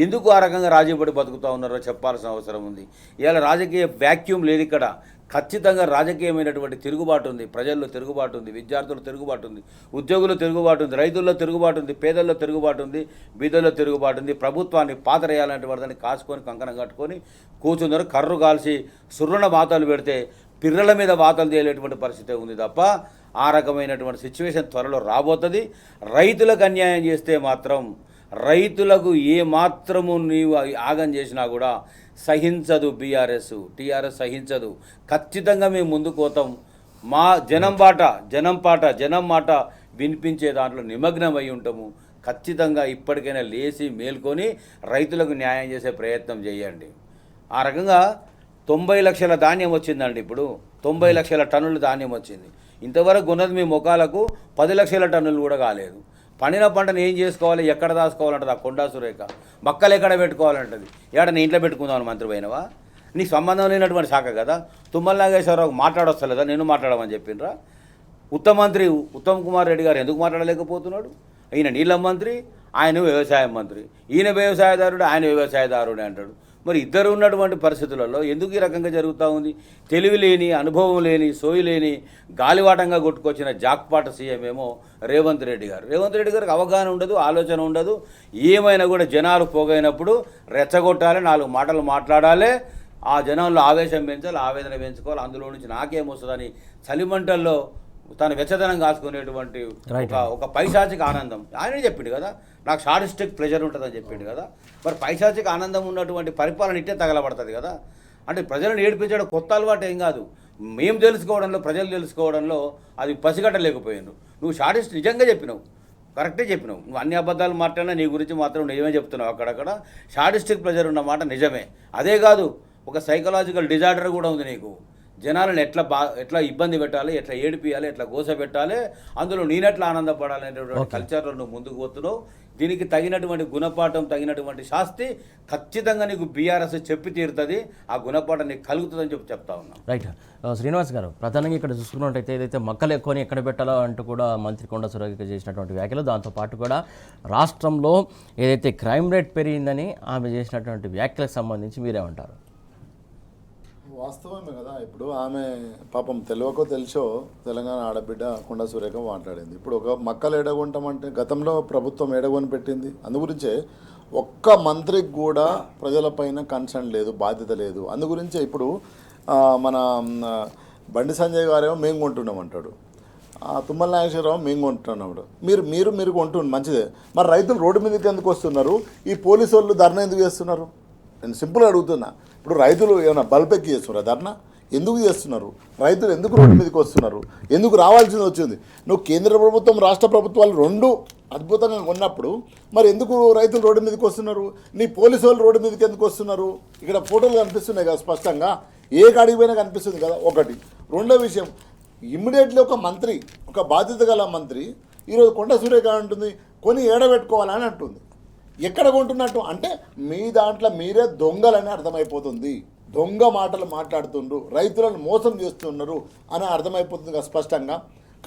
ఎందుకు ఆ రకంగా రాజీపడి బతుకుతూ ఉన్నారో చెప్పాల్సిన అవసరం ఉంది. ఇవాళ రాజకీయ వ్యాక్యూమ్ లేదు ఇక్కడ. ఖచ్చితంగా రాజకీయమైనటువంటి తిరుగుబాటు ఉంది. ప్రజల్లో తిరుగుబాటు ఉంది, విద్యార్థుల తిరుగుబాటు ఉంది, ఉద్యోగుల తిరుగుబాటు ఉంది, రైతుల్లో తిరుగుబాటు ఉంది, పేదల్లో తిరుగుబాటు ఉంది, బీదల్లో తిరుగుబాటు ఉంది. ప్రభుత్వాన్ని పాతరేయాలంటే వాటిని కాచుకొని కంకణం కట్టుకొని కూర్చున్నారు. కర్రు కాల్చి సుర్రున వాతాలు పెడితే పిర్రల మీద వాతలు తేలేటువంటి పరిస్థితి ఉంది తప్ప ఆ రకమైనటువంటి సిచ్యువేషన్ త్వరలో రాబోతుంది. రైతులకు అన్యాయం చేస్తే మాత్రం, రైతులకు ఏ మాత్రము నీవు ఆగం చేసినా కూడా సహించదు బీఆర్ఎస్, టీఆర్ఎస్ సహించదు. ఖచ్చితంగా మేము ముందుకు పోతాం. మా జనం పాట, జనం మాట వినిపించే దాంట్లో నిమగ్నం అయి ఉంటాము. ఖచ్చితంగా ఇప్పటికైనా లేచి మేల్కొని రైతులకు న్యాయం చేసే ప్రయత్నం చేయండి. ఆ రకంగా 90 లక్షల ధాన్యం వచ్చిందండి. ఇప్పుడు 90 లక్షల టన్నుల ధాన్యం వచ్చింది. ఇంతవరకు ఉన్నది మీ ముఖాలకు 10 లక్షల టన్నులు కూడా కాలేదు. పండిన పంటను ఏం చేసుకోవాలి, ఎక్కడ దాచుకోవాలంటది ఆ కొండా సురేఖ. మక్కలు ఎక్కడ పెట్టుకోవాలంటది. నీ ఇంట్లో పెట్టుకుందామని మంత్రి పోయినవా? నీకు సంబంధం లేనటువంటి శాఖ కదా. తుమ్మల నాగేశ్వరరావు మాట్లాడొస్తలేదా? నేను మాట్లాడమని చెప్పిండ్రా? మంత్రి ఉత్తమ్ కుమార్ రెడ్డి గారు ఎందుకు మాట్లాడలేకపోతున్నాడు? ఈయన నీళ్ళ మంత్రి, ఆయన వ్యవసాయ మంత్రి. ఈయన వ్యవసాయదారుడు, ఆయన వ్యవసాయదారుడే అంటాడు. మరి ఇద్దరు ఉన్నటువంటి పరిస్థితులలో ఎందుకు ఈ రకంగా జరుగుతూ ఉంది? తెలివి లేని, అనుభవం లేని, సోయి లేని, గాలివాటంగా కొట్టుకొచ్చిన జాక్పాట సీఎం ఏమో రేవంత్ రెడ్డి గారు. రేవంత్ రెడ్డి గారికి అవగాహన ఉండదు, ఆలోచన ఉండదు. ఏమైనా కూడా జనాలు పోగైనప్పుడు రెచ్చగొట్టాలి, 4 మాటలు మాట్లాడాలి, ఆ జనంలో ఆవేశం పెంచాలి, ఆవేదన పెంచుకోవాలి. అందులో నుంచి నాకేమొస్తుందని చలిమంటల్లో తన వెచ్చదనం కాసుకునేటువంటి ఒక పైశాచిక ఆనందం. ఆయనే చెప్పిండు కదా, నాకు షాడిస్టిక్ ప్లెజర్ ఉంటుందని చెప్పిండు కదా. మరి పైశాచిక ఆనందం ఉన్నటువంటి పరిపాలన ఇట్టే తగలబడుతుంది కదా. అంటే ప్రజలను ఏడిపించడం కొత్త అలవాటు ఏం కాదు. మేము తెలుసుకోవడంలో, ప్రజలు తెలుసుకోవడంలో అది పసిగట్టలేకపోయాను. నువ్వు షాడిస్ట్ నిజంగా చెప్పినావు, కరెక్టే చెప్పినావు. నువ్వు అన్ని అబద్ధాలు మాట్లాడినా నీ గురించి మాత్రం నిజమే చెప్తున్నావు. అక్కడక్కడ షాడిస్టిక్ ప్లెజర్ ఉన్న మాట నిజమే. అదే కాదు, ఒక సైకలాజికల్ డిజార్డర్ కూడా ఉంది నీకు. జనాలను ఎట్లా ఇబ్బంది పెట్టాలి, ఎట్లా ఏడిపియాలి, ఎట్లా గోస పెట్టాలి, అందులో నేనెట్లా ఆనందపడాలి అనేటువంటి కల్చర్లో నువ్వు ముందుకు పోతున్నావు. దీనికి తగినటువంటి గుణపాఠం, తగినటువంటి శాస్తి ఖచ్చితంగా నీకు బీఆర్ఎస్ చెప్పి తీరుతుంది. ఆ గుణపాఠం నీకు కలుగుతుందని చెప్తా ఉన్నాం. రైట్. శ్రీనివాస్ గారు, ప్రధానంగా ఇక్కడ చూసుకున్నట్టయితే ఏదైతే మక్కలు ఎక్కువని ఎక్కడ పెట్టాలో అంటూ కూడా మంత్రి కొండ సురేఖ చేసినటువంటి వ్యాఖ్యలు, దాంతోపాటు కూడా రాష్ట్రంలో ఏదైతే క్రైమ్ రేట్ పెరిగిందని ఆమె చేసినటువంటి వ్యాఖ్యలకు సంబంధించి మీరేమంటారు? వాస్తవమే కదా. ఇప్పుడు ఆమె పాపం తెలియకో తెలుసో తెలంగాణ ఆడబిడ్డ కొండ సురేఖ మాట్లాడింది. ఇప్పుడు ఒక మక్కలు ఎడగొంటామంటే గతంలో ప్రభుత్వం ఎడగొని పెట్టింది. అందుగురించే ఒక్క మంత్రికి కూడా ప్రజలపైన కన్సర్న్ లేదు, బాధ్యత లేదు. అందుగురించే ఇప్పుడు మన బండి సంజయ్ గారేమో మేము కొంటున్నాం అంటాడు, తుమ్మల నాగేశ్వరరావు మేము కొంటున్నాడు. మీరు కొంటున్నారు మంచిదే, మరి రైతులు రోడ్డు మీదకి ఎందుకు వస్తున్నారు? ఈ పోలీసు వాళ్ళు ధర్నా ఎందుకు చేస్తున్నారు? నేను సింపుల్గా అడుగుతున్నా. ఇప్పుడు రైతులు ఏమైనా బల్పెక్కి చేస్తున్నారా ధర్నా? ఎందుకు చేస్తున్నారు? రైతులు ఎందుకు రోడ్డు మీదకి వస్తున్నారు? ఎందుకు రావాల్సింది వచ్చింది? నువ్వు కేంద్ర ప్రభుత్వం, రాష్ట్ర ప్రభుత్వాలు రెండు అద్భుతంగా ఉన్నప్పుడు మరి ఎందుకు రైతులు రోడ్డు మీదకి వస్తున్నారు? నీ పోలీసు వాళ్ళు రోడ్డు మీదకి ఎందుకు వస్తున్నారు? ఇక్కడ ఫోటోలు కనిపిస్తున్నాయి కదా స్పష్టంగా, ఏ కాడికి పోయినా కనిపిస్తుంది కదా. ఒకటి. రెండో విషయం, ఇమ్మీడియట్లీ ఒక మంత్రి, ఒక బాధ్యత గల మంత్రి ఈరోజు కొండ సురేఖ అంటుంది కొని ఏడబెట్టుకోవాలని అంటుంది. ఎక్కడ కొంటున్నట్టు అంటే మీ దాంట్లో మీరే దొంగలని అర్థమైపోతుంది. దొంగ మాటలు మాట్లాడుతుండ్రు, రైతులను మోసం చేస్తున్నారు అని అర్థమైపోతుంది కదా స్పష్టంగా.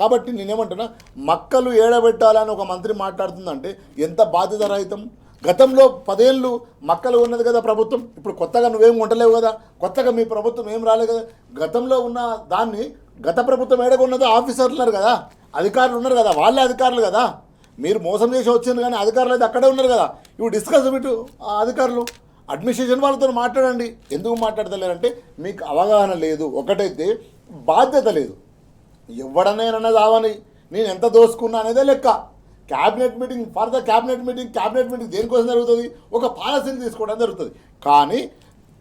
కాబట్టి నేనేమంటున్నా, మక్కలు ఏడబెట్టాలని ఒక మంత్రి మాట్లాడుతుందంటే ఎంత బాధ్యత రహితం. గతంలో 10 ఏళ్ళు మక్కలు ఉన్నది కదా ప్రభుత్వం. ఇప్పుడు కొత్తగా నువ్వేం కొంటలేవు కదా, కొత్తగా మీ ప్రభుత్వం ఏం రాలేదు కదా. గతంలో ఉన్న దాన్ని గత ప్రభుత్వం ఏడగొన్నదో ఆఫీసర్లు ఉన్నారు కదా, అధికారులు ఉన్నారు కదా, వాళ్ళే అధికారులు కదా. మీరు మోసం చేసి వచ్చింది కానీ అధికారులు అయితే అక్కడే ఉన్నారు కదా. ఇప్పుడు డిస్కస్ బిట్ అధికారులు అడ్మినిస్ట్రేషన్ వాళ్ళతో మాట్లాడండి. ఎందుకు మాట్లాడతలేరంటే మీకు అవగాహన లేదు, ఒకటైతే బాధ్యత లేదు. ఎవడనైనా రావని నేను ఎంత దోసుకున్నా అనేదే లెక్క. Cabinet meeting for the cabinet meeting దేనికోసం జరుగుతుంది? ఒక పాలసీని తీసుకోవడం జరుగుతుంది. కానీ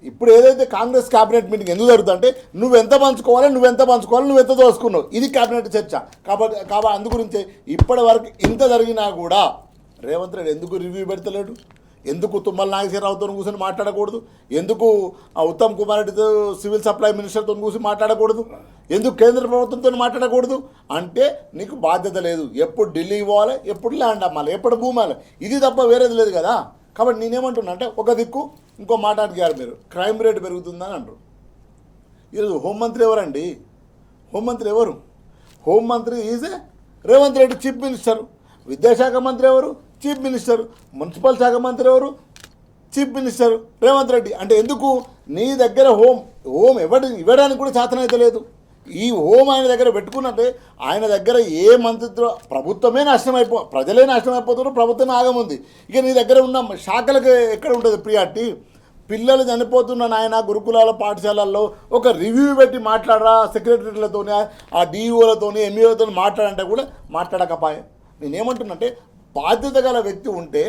ఇప్పుడు ఏదైతే కాంగ్రెస్ క్యాబినెట్ మీటింగ్ ఎందుకు జరుగుతుందంటే నువ్వెంత పంచుకోవాలి, నువ్వెంత దోసుకున్నావు, ఇది క్యాబినెట్ చర్చ. కాబట్టి అందుగురించే ఇప్పటి వరకు ఇంత జరిగినా కూడా రేవంత్ రెడ్డి ఎందుకు రివ్యూ పెడతలేడు? ఎందుకు తుమ్మల నాగేశ్వరరావుతో కూర్చొని మాట్లాడకూడదు? ఎందుకు ఉత్తమ్ కుమార్ రెడ్డితో సివిల్ సప్లై మినిస్టర్తో కూర్చొని మాట్లాడకూడదు? ఎందుకు కేంద్ర ప్రభుత్వంతో మాట్లాడకూడదు? అంటే నీకు బాధ్యత లేదు. ఎప్పుడు ఢిల్లీ పోవాలి, ఎప్పుడు ల్యాండ్ అమ్మాలి, ఎప్పుడు భూమి అమ్మాలి, ఇది తప్ప వేరేది లేదు కదా. కాబట్టి నేనేమంటున్నా అంటే ఒక దిక్కు ఇంకో మాట అడిగారు మీరు, క్రైమ్ రేట్ పెరుగుతుందని అంటారు. ఈరోజు హోంమంత్రి ఎవరండి? హోంమంత్రి ఎవరు? హోంమంత్రి is Revanth Reddy, chief minister. విద్యాశాఖ మంత్రి ఎవరు? Chief minister. మున్సిపల్ శాఖ మంత్రి ఎవరు? Chief minister Revanth Reddy. అంటే ఎందుకు నీ దగ్గర హోం ఇవ్వడానికి కూడా చేతనైతే లేదు. ఈ హోం ఆయన దగ్గర పెట్టుకున్నట్టే ఆయన దగ్గర ఏ మంత్రిత్వ ప్రభుత్వమే ప్రజలే నాశనం అయిపోతున్నారు, ప్రభుత్వమే ఆగముంది. ఇక నీ దగ్గర ఉన్న శాఖలకు ఎక్కడ ఉంటుంది ప్రియారిటీ? పిల్లలు చనిపోతున్న నాయన గురుకులాల పాఠశాలల్లో ఒక రివ్యూ పెట్టి మాట్లాడరా సెక్రటరీలతోని, ఆ డిఈఓలతోని, ఎంఈఓలతో మాట్లాడంటే కూడా మాట్లాడకపోయా. నేనేమంటున్నంటే బాధ్యత గల వ్యక్తి ఉంటే,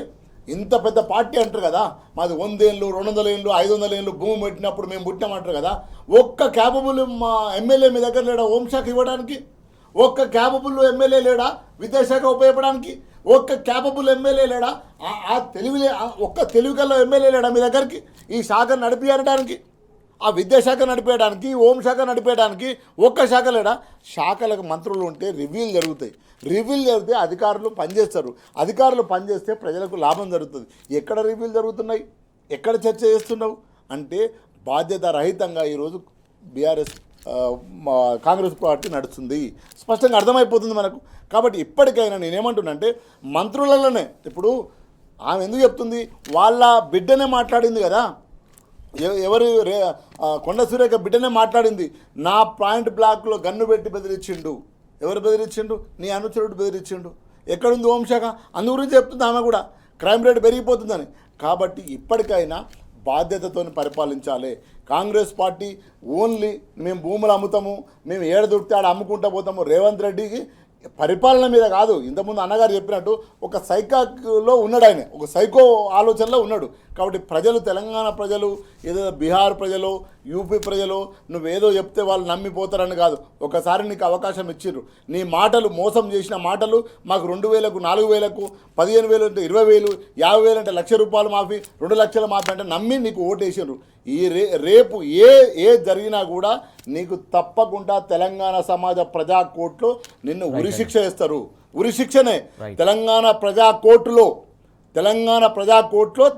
ఇంత పెద్ద పార్టీ అంటారు కదా, మాది 100 ఏళ్ళు 200 ఏళ్ళు 500 ఏళ్ళు భూమి పెట్టినప్పుడు మేము పుట్టామంటారు కదా. ఒక్క క్యాపబుల్ మా ఎమ్మెల్యే మీ దగ్గర లేడా హోంశాఖ ఇవ్వడానికి? ఒక్క క్యాపబుల్ ఎమ్మెల్యే లేడా విద్యాశాఖ ఉపయోగపడడానికి? ఒక్క క్యాపబుల్ ఎమ్మెల్యే లేడా? ఒక్క తెలివిగల ఎమ్మెల్యే లేడా మీ దగ్గరికి ఈ శాఖను నడిపించడానికి, ఆ విద్యాశాఖ నడిపేయడానికి, హోంశాఖ నడిపేయడానికి? ఒక్క శాఖ లేడా? శాఖలకు మంత్రులు ఉంటే రివ్యూలు జరుగుతాయి. రివ్యూలు జరిగితే అధికారులు పనిచేస్తారు. అధికారులు పనిచేస్తే ప్రజలకు లాభం జరుగుతుంది. ఎక్కడ రివ్యూలు జరుగుతున్నాయి? ఎక్కడ చర్చ చేస్తున్నావు? అంటే బాధ్యత రహితంగా ఈరోజు బీఆర్ఎస్ కాంగ్రెస్ పార్టీ నడుస్తుంది, స్పష్టంగా అర్థమైపోతుంది మనకు. కాబట్టి ఇప్పటికైనా నేనేమంటున్నానంటే మంత్రులలోనే ఇప్పుడు ఆమె ఎందుకు చెప్తుంది? వాళ్ళ బిడ్డనే మాట్లాడింది కదా, ఎవరు కొండ సురేఖ బిడ్డనే మాట్లాడింది. నా పాయింట్ బ్లాక్లో గన్ను పెట్టి బెదిరించిండు. ఎవరు బెదిరించిండు? నీ అనుచరుడు బెదిరించిండు. ఎక్కడుంది హోంశాఖ? అందు గురించి చెప్తుంది ఆమె కూడా, క్రైమ్ రేట్ పెరిగిపోతుందని. కాబట్టి ఇప్పటికైనా బాధ్యతతో పరిపాలించాలి. కాంగ్రెస్ పార్టీ ఓన్లీ మేము భూములు అమ్ముతాము, మేము ఏడ దొరికితే ఆడ అమ్ముకుంటూ పోతాము. రేవంత్ రెడ్డికి పరిపాలన మీద కాదు, ఇంతకుముందు అన్నగారు చెప్పినట్టు ఒక సైకాలో ఉన్నాడు, ఆయన ఒక సైకో ఆలోచనలో ఉన్నాడు. కాబట్టి ప్రజలు, తెలంగాణ ప్రజలు ఏదో బీహార్ ప్రజలు, యూపీ ప్రజలు నువ్వేదో చెప్తే వాళ్ళు నమ్మిపోతారని కాదు. ఒకసారి నీకు అవకాశం ఇచ్చిర్రు, నీ మాటలు మోసం చేసిన మాటలు మాకు 2,000కు 4,000కు 15,000 అంటే 20,000, 50,000 అంటే ₹1,00,000 మాఫీ, 2 లక్షల మాఫీ అంటే నమ్మి నీకు ఓటేసారు. ఈ రేపు ఏ జరిగినా కూడా నీకు తప్పకుండా తెలంగాణ సమాజ ప్రజా కోర్టులో నిన్ను ఉరిశిక్ష వేస్తారు. ఉరిశిక్షనే తెలంగాణ ప్రజా కోర్టులో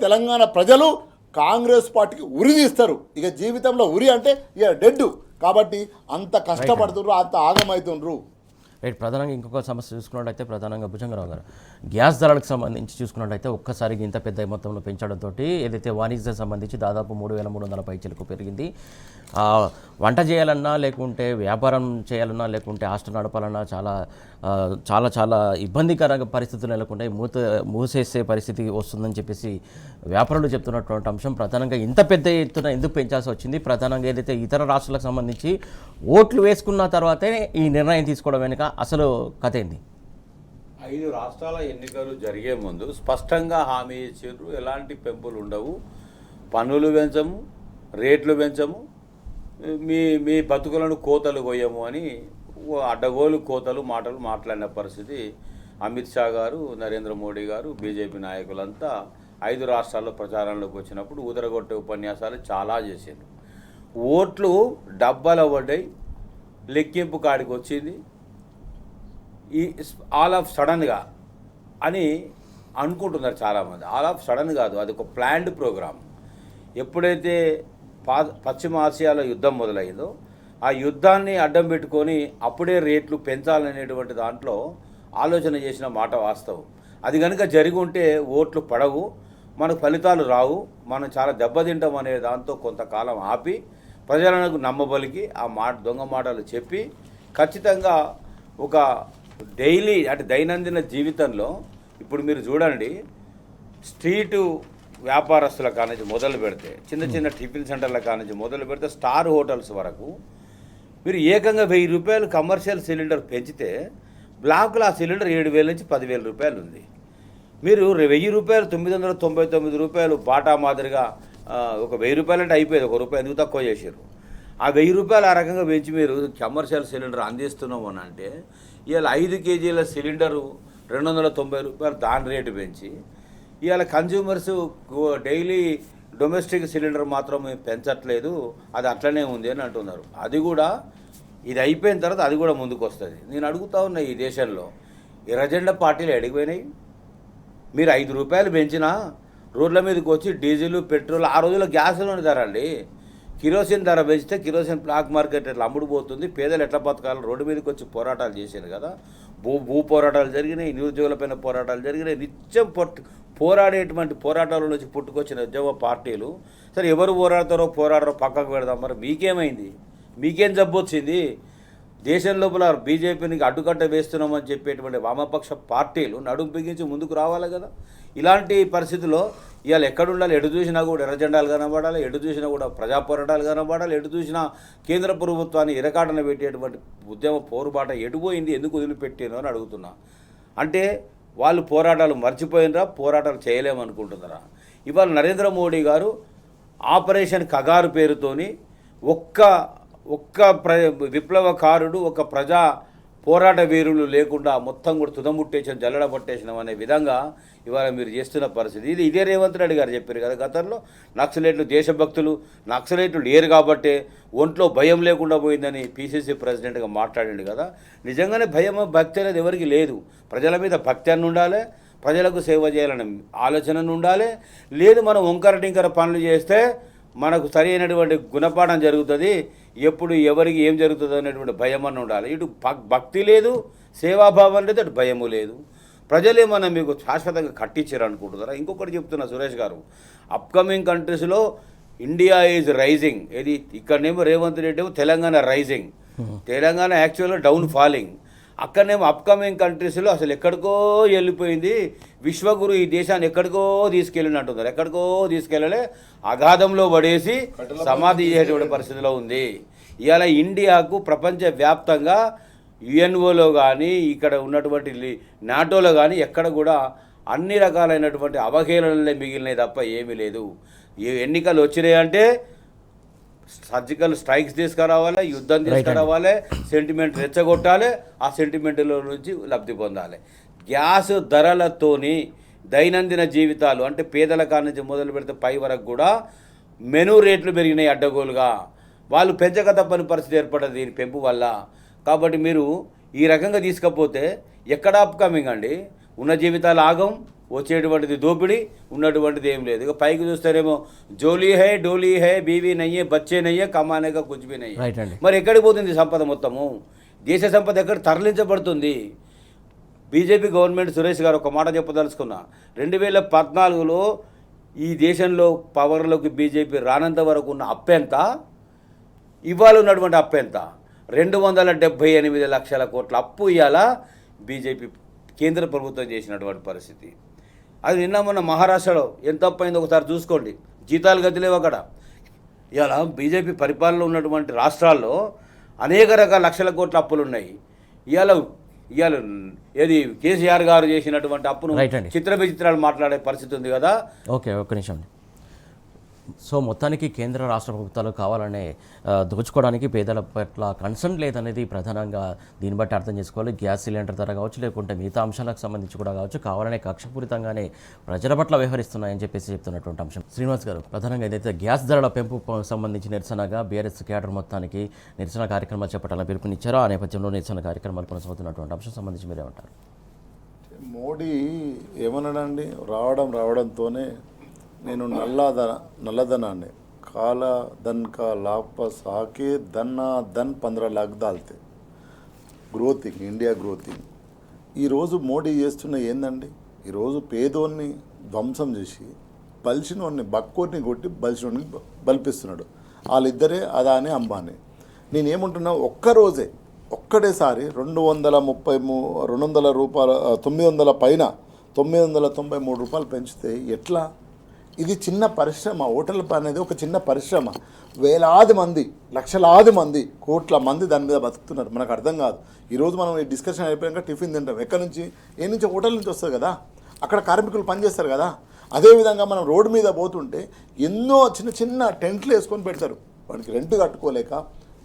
తెలంగాణ ప్రజలు కాంగ్రెస్ పార్టీకి ఉరి తీస్తారు. ఇక జీవితంలో ఉరి అంటే ఇక డెడ్. కాబట్టి అంత కష్టపడుతున్నారు, అంత ఆగమవుతుండ్రు. రైట్. ప్రధానంగా ఇంకొక సమస్య చూసుకున్నట్టయితే ప్రధానంగా భుజంగరావు గారు, గ్యాస్ ధరలకు సంబంధించి చూసుకున్నట్టయితే ఒక్కసారిగా ఇంత పెద్ద మొత్తంలో పెంచడంతో ఏదైతే వాణిజ్యం సంబంధించి దాదాపు 3,300 పైచలకు పెరిగింది. వంట చేయాలన్నా, లేకుంటే వ్యాపారం చేయాలన్నా, లేకుంటే హాస్టల్ నడపాలన్నా చాలా చాలా ఇబ్బందికరంగా పరిస్థితులు నెలకొంటాయి. మూసేసే పరిస్థితి వస్తుందని చెప్పేసి వ్యాపారులు చెప్తున్నటువంటి అంశం. ప్రధానంగా ఇంత పెద్ద ఎత్తున ఎందుకు పెంచాల్సి వచ్చింది? ప్రధానంగా ఏదైతే ఇతర రాష్ట్రాలకు సంబంధించి ఓట్లు వేసుకున్న తర్వాతే ఈ నిర్ణయం తీసుకోవడం వెనుక అసలు కథ ఏంది? 5 రాష్ట్రాల ఎన్నికలు జరిగే ముందు స్పష్టంగా హామీ ఇచ్చారు, ఎలాంటి పెంపులు ఉండవు, పన్నులు పెంచము, రేట్లు పెంచము, మీ బతుకులను కోతలు కొయ్యము అని అడ్డగోలు కోతలు మాటలు మాట్లాడిన పరిస్థితి అమిత్ షా గారు, నరేంద్ర మోడీ గారు, బీజేపీ నాయకులంతా 5 రాష్ట్రాల్లో ప్రచారంలోకి వచ్చినప్పుడు ఊదరగొట్టే ఉపన్యాసాలు చాలా చేశారు. ఓట్లు డబ్బాలు పడ్డాయి, లెక్కింపు కాడికి వచ్చింది, ఈ ఆల్ ఆఫ్ సడన్గా అని అనుకుంటున్నారు చాలామంది. ఆల్ ఆఫ్ సడన్ కాదు, అది ఒక ప్లాన్డ్ ప్రోగ్రామ్. ఎప్పుడైతే పశ్చిమ ఆసియాలో యుద్ధం మొదలైందో ఆ యుద్ధాన్ని అడ్డం పెట్టుకొని అప్పుడే రేట్లు పెంచాలనేటువంటి దాంట్లో ఆలోచన చేసిన మాట వాస్తవం. అది కనుక జరిగి ఉంటే ఓట్లు పడవు, మనకు ఫలితాలు రావు, మనం చాలా దెబ్బతింటాం అనే దాంతో కొంతకాలం ఆపి ప్రజలకు నమ్మబలికి ఆ దొంగ మాటలు చెప్పి ఖచ్చితంగా ఒక డైలీ అంటే దైనందిన జీవితంలో ఇప్పుడు మీరు చూడండి, స్ట్రీటు వ్యాపారస్తుల కానించి మొదలు పెడితే, చిన్న టిఫిన్ సెంటర్ల కానించి మొదలు పెడితే స్టార్ హోటల్స్ వరకు మీరు ఏకంగా ₹1,000 కమర్షియల్ సిలిండర్ పెంచితే బ్లాక్లో ఆ సిలిండర్ 7,000 నుంచి 10,000 రూపాయలు ఉంది. మీరు ₹1,000 ₹999 బాటా మాదిరిగా ఒక ₹1,000 అంటే అయిపోయేది, ₹1 ఎందుకు తక్కువ చేశారు? ఆ ₹1,000 ఆ రకంగా పెంచి మీరు కమర్షియల్ సిలిండర్ అందిస్తున్నాము అని అంటే ఇవాళ 5 కేజీల సిలిండరు ₹290 దాని రేటు పెంచి ఇవాళ కన్జ్యూమర్స్ డైలీ డొమెస్టిక్ సిలిండర్ మాత్రం పెంచట్లేదు, అది అట్లనే ఉంది అని అంటున్నారు. అది కూడా ఇది అయిపోయిన తర్వాత అది కూడా ముందుకు వస్తుంది. నేను అడుగుతా ఉన్నా, ఈ దేశంలో ఎర్రజెండా పార్టీలు ఎడిగిపోయినాయి. మీరు ₹5 పెంచినా రోడ్ల మీదకి వచ్చి డీజిల్, పెట్రోల్, ఆ రోజుల్లో గ్యాస్లోని ధర అండి, కిరోసిన్ ధర పెంచితే కిరోసిన్ బ్లాక్ మార్కెట్ ఎట్లా అమ్ముడుపోతుంది, పేదలు ఎట్లా బతకాలి, రోడ్డు మీదకి వచ్చి పోరాటాలు చేశారు కదా. భూ పోరాటాలు జరిగినాయి, నిరుద్యోగులపైన పోరాటాలు జరిగినాయి, నిత్యం పోరాడేటువంటి పోరాటాల నుంచి పుట్టుకొచ్చిన ఉద్యోగ పార్టీలు. సరే, ఎవరు పోరాడరో పక్కకు పెడదాం. మరి మీకేమైంది? మీకేం జబ్బు వచ్చింది? దేశం లోపల బీజేపీకి అడ్డుకట్ట వేస్తున్నామని చెప్పేటువంటి వామపక్ష పార్టీలు నడుము బిగించి ముందుకు రావాలి కదా. ఇలాంటి పరిస్థితుల్లో ఇవాళ ఎక్కడుండాలి? ఎటు చూసినా కూడా ఎర్రజెండాలు కనబడాలి, ఎటు చూసినా కూడా ప్రజా పోరాటాలు కనబడాలి, ఎటు చూసినా కేంద్ర ప్రభుత్వాన్ని ఇరకాటన పెట్టేటువంటి ఉద్యమ పోరుబాట ఎటుపోయింది, ఎందుకు వదిలిపెట్టారు అని అడుగుతున్నా. అంటే వాళ్ళు పోరాటాలు మర్చిపోయినరా, పోరాటాలు చేయలేమనుకుంటున్నారా? ఇవాళ నరేంద్ర మోడీ గారు ఆపరేషన్ కగారు పేరుతోని ఒక్క విప్లవకారుడు, ఒక ప్రజా పోరాట వీరులు లేకుండా మొత్తం కూడా తుదముట్టేసిన, జల్లడ పట్టేసినాం అనే విధంగా ఇవాళ మీరు చేస్తున్న పరిస్థితి. ఇదే రేవంత్ రెడ్డి గారు చెప్పారు కదా గతంలో, నక్సలైట్లు దేశభక్తులు, నక్సలైట్లు లేరు కాబట్టే ఒంట్లో భయం లేకుండా పోయిందని పీసీసీ ప్రెసిడెంట్గా మాట్లాడిండు కదా. నిజంగానే భయం, భక్తి అనేది ఎవరికి లేదు. ప్రజల మీద భక్తి అని ఉండాలి, ప్రజలకు సేవ చేయాలనే ఆలోచన ఉండాలి. లేదు మనం వంకర టింకర పనులు చేస్తే మనకు సరి అయినటువంటి గుణపాఠం జరుగుతుంది, ఎప్పుడు ఎవరికి ఏం జరుగుతుంది అనేటువంటి భయం అని ఉండాలి. ఇటు భక్తి లేదు, సేవాభావం లేదు, అటు భయము లేదు. ప్రజలేమన్నా మీకు శాశ్వతంగా కట్టించారు అనుకుంటున్నారా? ఇంకొకటి చెప్తున్నా సురేష్ గారు, అప్కమింగ్ కంట్రీస్లో ఇండియా ఈజ్ రైజింగ్. ఇది ఇక్కడనేమో రేవంత్ రెడ్డి ఏమో తెలంగాణ రైజింగ్, తెలంగాణ యాక్చువల్గా డౌన్ ఫాలింగ్. అక్కడనేమో అప్కమింగ్ కంట్రీస్లో అసలు ఎక్కడికో వెళ్ళిపోయింది. విశ్వగురు ఈ దేశాన్ని ఎక్కడికో తీసుకెళ్ళినట్టున్నారు, ఎక్కడికో తీసుకెళ్ళలే, అగాధంలో పడేసి సమాధి చేసేటువంటి పరిస్థితిలో ఉంది. ఇవాళ ఇండియాకు ప్రపంచవ్యాప్తంగా యుఎన్ఓలో కానీ, ఇక్కడ ఉన్నటువంటి నాటోలో కానీ ఎక్కడ కూడా అన్ని రకాలైనటువంటి అవహేళనలే మిగిలినాయి తప్ప ఏమీ లేదు. ఎన్నికలు వచ్చినాయంటే సర్జికల్ స్ట్రైక్స్ తీసుకురావాలి, యుద్ధం తీసుకురావాలి, సెంటిమెంట్ రెచ్చగొట్టాలి, ఆ సెంటిమెంట్లో నుంచి లబ్ధి పొందాలి. గ్యాస్ ధరలతోని దైనందిన జీవితాలు అంటే పేదల కాడ నుంచి మొదలు పెడితే పై వరకు కూడా మెనూ రేట్లు పెరిగినాయి అడ్డగోలుగా. వాళ్ళు పెంచక తప్పని పరిస్థితి ఏర్పడ్డది దీని పెంపు వల్ల. కాబట్టి మీరు ఈ రకంగా తీసుకపోతే ఎక్కడ అప్కమింగ్ అండి? ఉన్న జీవితాలు ఆగం, వచ్చేటువంటిది దోపిడీ, ఉన్నటువంటిది ఏం లేదు. ఇక పైకి చూస్తారేమో జోలీ హై డోలీ హై బీవీ నయ్యే బచ్చే నయ్యే కమానేగా కుచ్ భీ నయ్యే. మరి ఎక్కడికి పోతుంది సంపద మొత్తము? దేశ సంపద ఎక్కడ తరలించబడుతుంది? బీజేపీ గవర్నమెంట్ సురేష్ గారు ఒక మాట చెప్పదలుచుకున్నా, 2014లో ఈ దేశంలో పవర్లోకి బీజేపీ రానంత వరకు ఉన్న అప్పెంత, ఇవాళ ఉన్నటువంటి అప్పెంత? 278 లక్షల కోట్ల అప్పు ఇవాళ బీజేపీ కేంద్ర ప్రభుత్వం చేసినటువంటి పరిస్థితి. అది నిన్న మొన్న మహారాష్ట్రలో ఎంత అప్పు అయిందో ఒకసారి చూసుకోండి. జీతాలు గతి లేవు అక్కడ. ఇవాళ బీజేపీ పరిపాలనలో ఉన్నటువంటి రాష్ట్రాల్లో అనేక రకాల లక్షల కోట్ల అప్పులు ఉన్నాయి. ఇవాళ ఏది కేసీఆర్ గారు చేసినటువంటి అప్పును చిత్ర విచిత్రాలు మాట్లాడే పరిస్థితి ఉంది కదా. ఓకే, ఒక్క నిమిషం. సో మొత్తానికి కేంద్ర రాష్ట్ర ప్రభుత్వాలు కావాలనే దోచుకోవడానికి పేదల పట్ల కన్సర్న్ లేదనేది ప్రధానంగా దీన్ని బట్టి అర్థం చేసుకోవాలి. గ్యాస్ సిలిండర్ ధర కావచ్చు, లేకుంటే మిగతా అంశాలకు సంబంధించి కూడా కావచ్చు, కావాలనే కక్షపూరితంగానే ప్రజల పట్ల వ్యవహరిస్తున్నాయని చెప్పేసి చెప్తున్నటువంటి అంశం. శ్రీనివాస్ గారు, ప్రధానంగా ఏదైతే గ్యాస్ ధరల పెంపు సంబంధించి నిరసనగా బీఆర్ఎస్ క్యాడర్ మొత్తానికి నిరసన కార్యక్రమాలు చేపట్టాలని పిలుపునిచ్చారో, ఆ నేపథ్యంలో నిరసన కార్యక్రమాలు కొనసాగుతున్నటువంటి అంశం సంబంధించి మీరేమంటారు? మోడీ ఏమన్నాడండి? రావడంతోనే నేను నల్లధనాన్ని కాలా ధన్ కా లాపస్ ఆకే ధన్ 15 लाख దాల్తే గ్రోతింగ్, ఇండియా గ్రోతింగ్. ఈరోజు మోడీ చేస్తున్న ఏందండి? ఈరోజు పేదోన్ని ధ్వంసం చేసి బలిసినోడిని బక్కోడిని కొట్టి బలిసినోడిని బలిపిస్తున్నాడు. వాళ్ళిద్దరే అదాని అంబానీ. నేనేమంటున్నా, ఒక్కటేసారి 200 రూపాయలు 900 పైన 993 రూపాయలు పెంచితే ఎట్లా? ఇది చిన్న పరిశ్రమ. హోటల్ అనేది ఒక చిన్న పరిశ్రమ. వేలాది మంది, లక్షలాది మంది, కోట్ల మంది దాని మీద బతుకుతున్నారు. మనకు అర్థం కాదు. ఈరోజు మనం ఈ డిస్కషన్ అయిపోయాక టిఫిన్ తింటాం. ఎక్కడి నుంచి? హోటల్ నుంచి వస్తుంది కదా. అక్కడ కార్మికులు పనిచేస్తారు కదా. అదేవిధంగా మనం రోడ్డు మీద పోతుంటే ఎన్నో చిన్న చిన్న టెంట్లు వేసుకొని పెడతారు. వాడికి రెంట్ కట్టుకోలేక,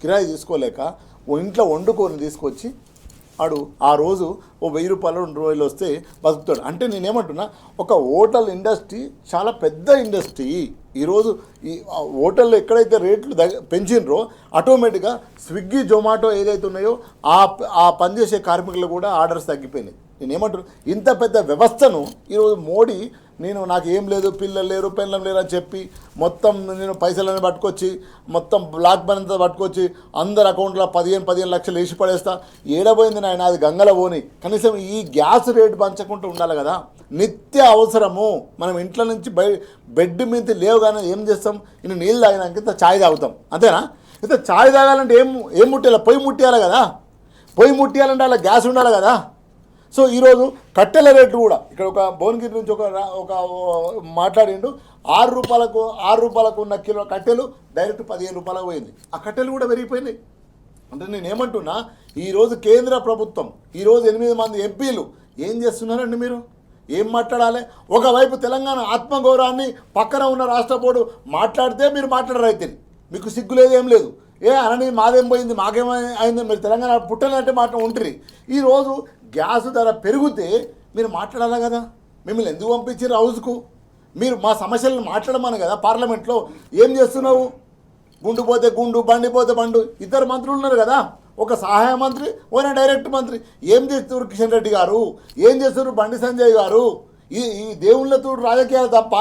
కిరాయి తీసుకోలేక, ఇంట్లో వండుకొని తీసుకొచ్చి వాడు ఆ రోజు 1000 రూపాయలు 2000 వస్తే బతుకుతాడు. అంటే నేనేమంటున్నా, ఒక హోటల్ ఇండస్ట్రీ చాలా పెద్ద ఇండస్ట్రీ. ఈరోజు ఈ హోటల్లో ఎక్కడైతే రేట్లు పెంచినరో ఆటోమేటిక్గా స్విగ్గీ, జొమాటో ఏదైతే ఉన్నాయో ఆ పనిచేసే కార్మికులు కూడా ఆర్డర్స్ తగ్గిపోయినాయి. నేనేమంటున్నా, ఇంత పెద్ద వ్యవస్థను ఈరోజు మోడీ నాకు ఏం లేదు, పిల్లలు లేరు, పెళ్ళం లేరు అని చెప్పి మొత్తం నేను పైసలని పట్టుకొచ్చి మొత్తం బ్లాక్ మనీ అంతా పట్టుకొచ్చి అందరి అకౌంట్లో 15 లక్షలు వేసి పడేస్తా. ఏడబోయింది నాయన, అది గంగల పోని. కనీసం ఈ గ్యాస్ రేటు పంచకుండా ఉండాలి కదా. నిత్య అవసరము. మనం ఇంట్లో నుంచి బెడ్ మీద లేవుగానే ఏం చేస్తాం? ఇన్ని నీళ్ళు తాగినాక ఇంత ఛాయ్ తాగుతాం, అంతేనా? ఇంత ఛాయ్ తాగాలంటే ఏం ముట్టాలి? పొయ్యి ముట్టియాలి కదా. పొయ్యి ముట్టియాలంటే అలా గ్యాస్ ఉండాలి కదా. సో ఈరోజు కట్టెల రేట్లు కూడా ఇక్కడ ఒక భువనగిరి నుంచి ఒక మాట్లాడిండు, 6 రూపాయలకు ఉన్న కిలో కట్టెలు డైరెక్ట్ 15 రూపాయలకు పోయింది. ఆ కట్టెలు కూడా పెరిగిపోయినాయి. అంటే నేనేమంటున్నా, ఈరోజు కేంద్ర ప్రభుత్వం, ఈరోజు 8 మంది ఎంపీలు ఏం చేస్తున్నారండి? మీరు ఏం మాట్లాడాలి? ఒకవైపు తెలంగాణ ఆత్మగౌరవాన్ని పక్కన ఉన్న రాష్ట్ర బోర్డు మాట్లాడితే మీరు మాట్లాడరైతే మీకు సిగ్గు లేదు, ఏం లేదు. అనని మాదేం పోయింది, మాకేమైంది, మీరు తెలంగాణ పుట్టనంటే మాట ఉంటుంది. ఈరోజు గ్యాస్ ధర పెరిగితే మీరు మాట్లాడాలి కదా. మిమ్మల్ని ఎందుకు పంపించారు హౌస్కు? మీరు మా సమస్యలను మాట్లాడమని కదా పార్లమెంట్లో. ఏం చేస్తున్నావు? గుండు పోతే గుండు, బండి పోతే బండు. 2 మంత్రులు ఉన్నారు కదా, ఒక సహాయ మంత్రి, ఓనా డైరెక్ట్ మంత్రి. ఏం చేస్తున్నారు కిషన్ రెడ్డి గారు? ఏం చేస్తున్నారు బండి సంజయ్ గారు? ఈ దేవుళ్ళతో రాజకీయాలు తప్ప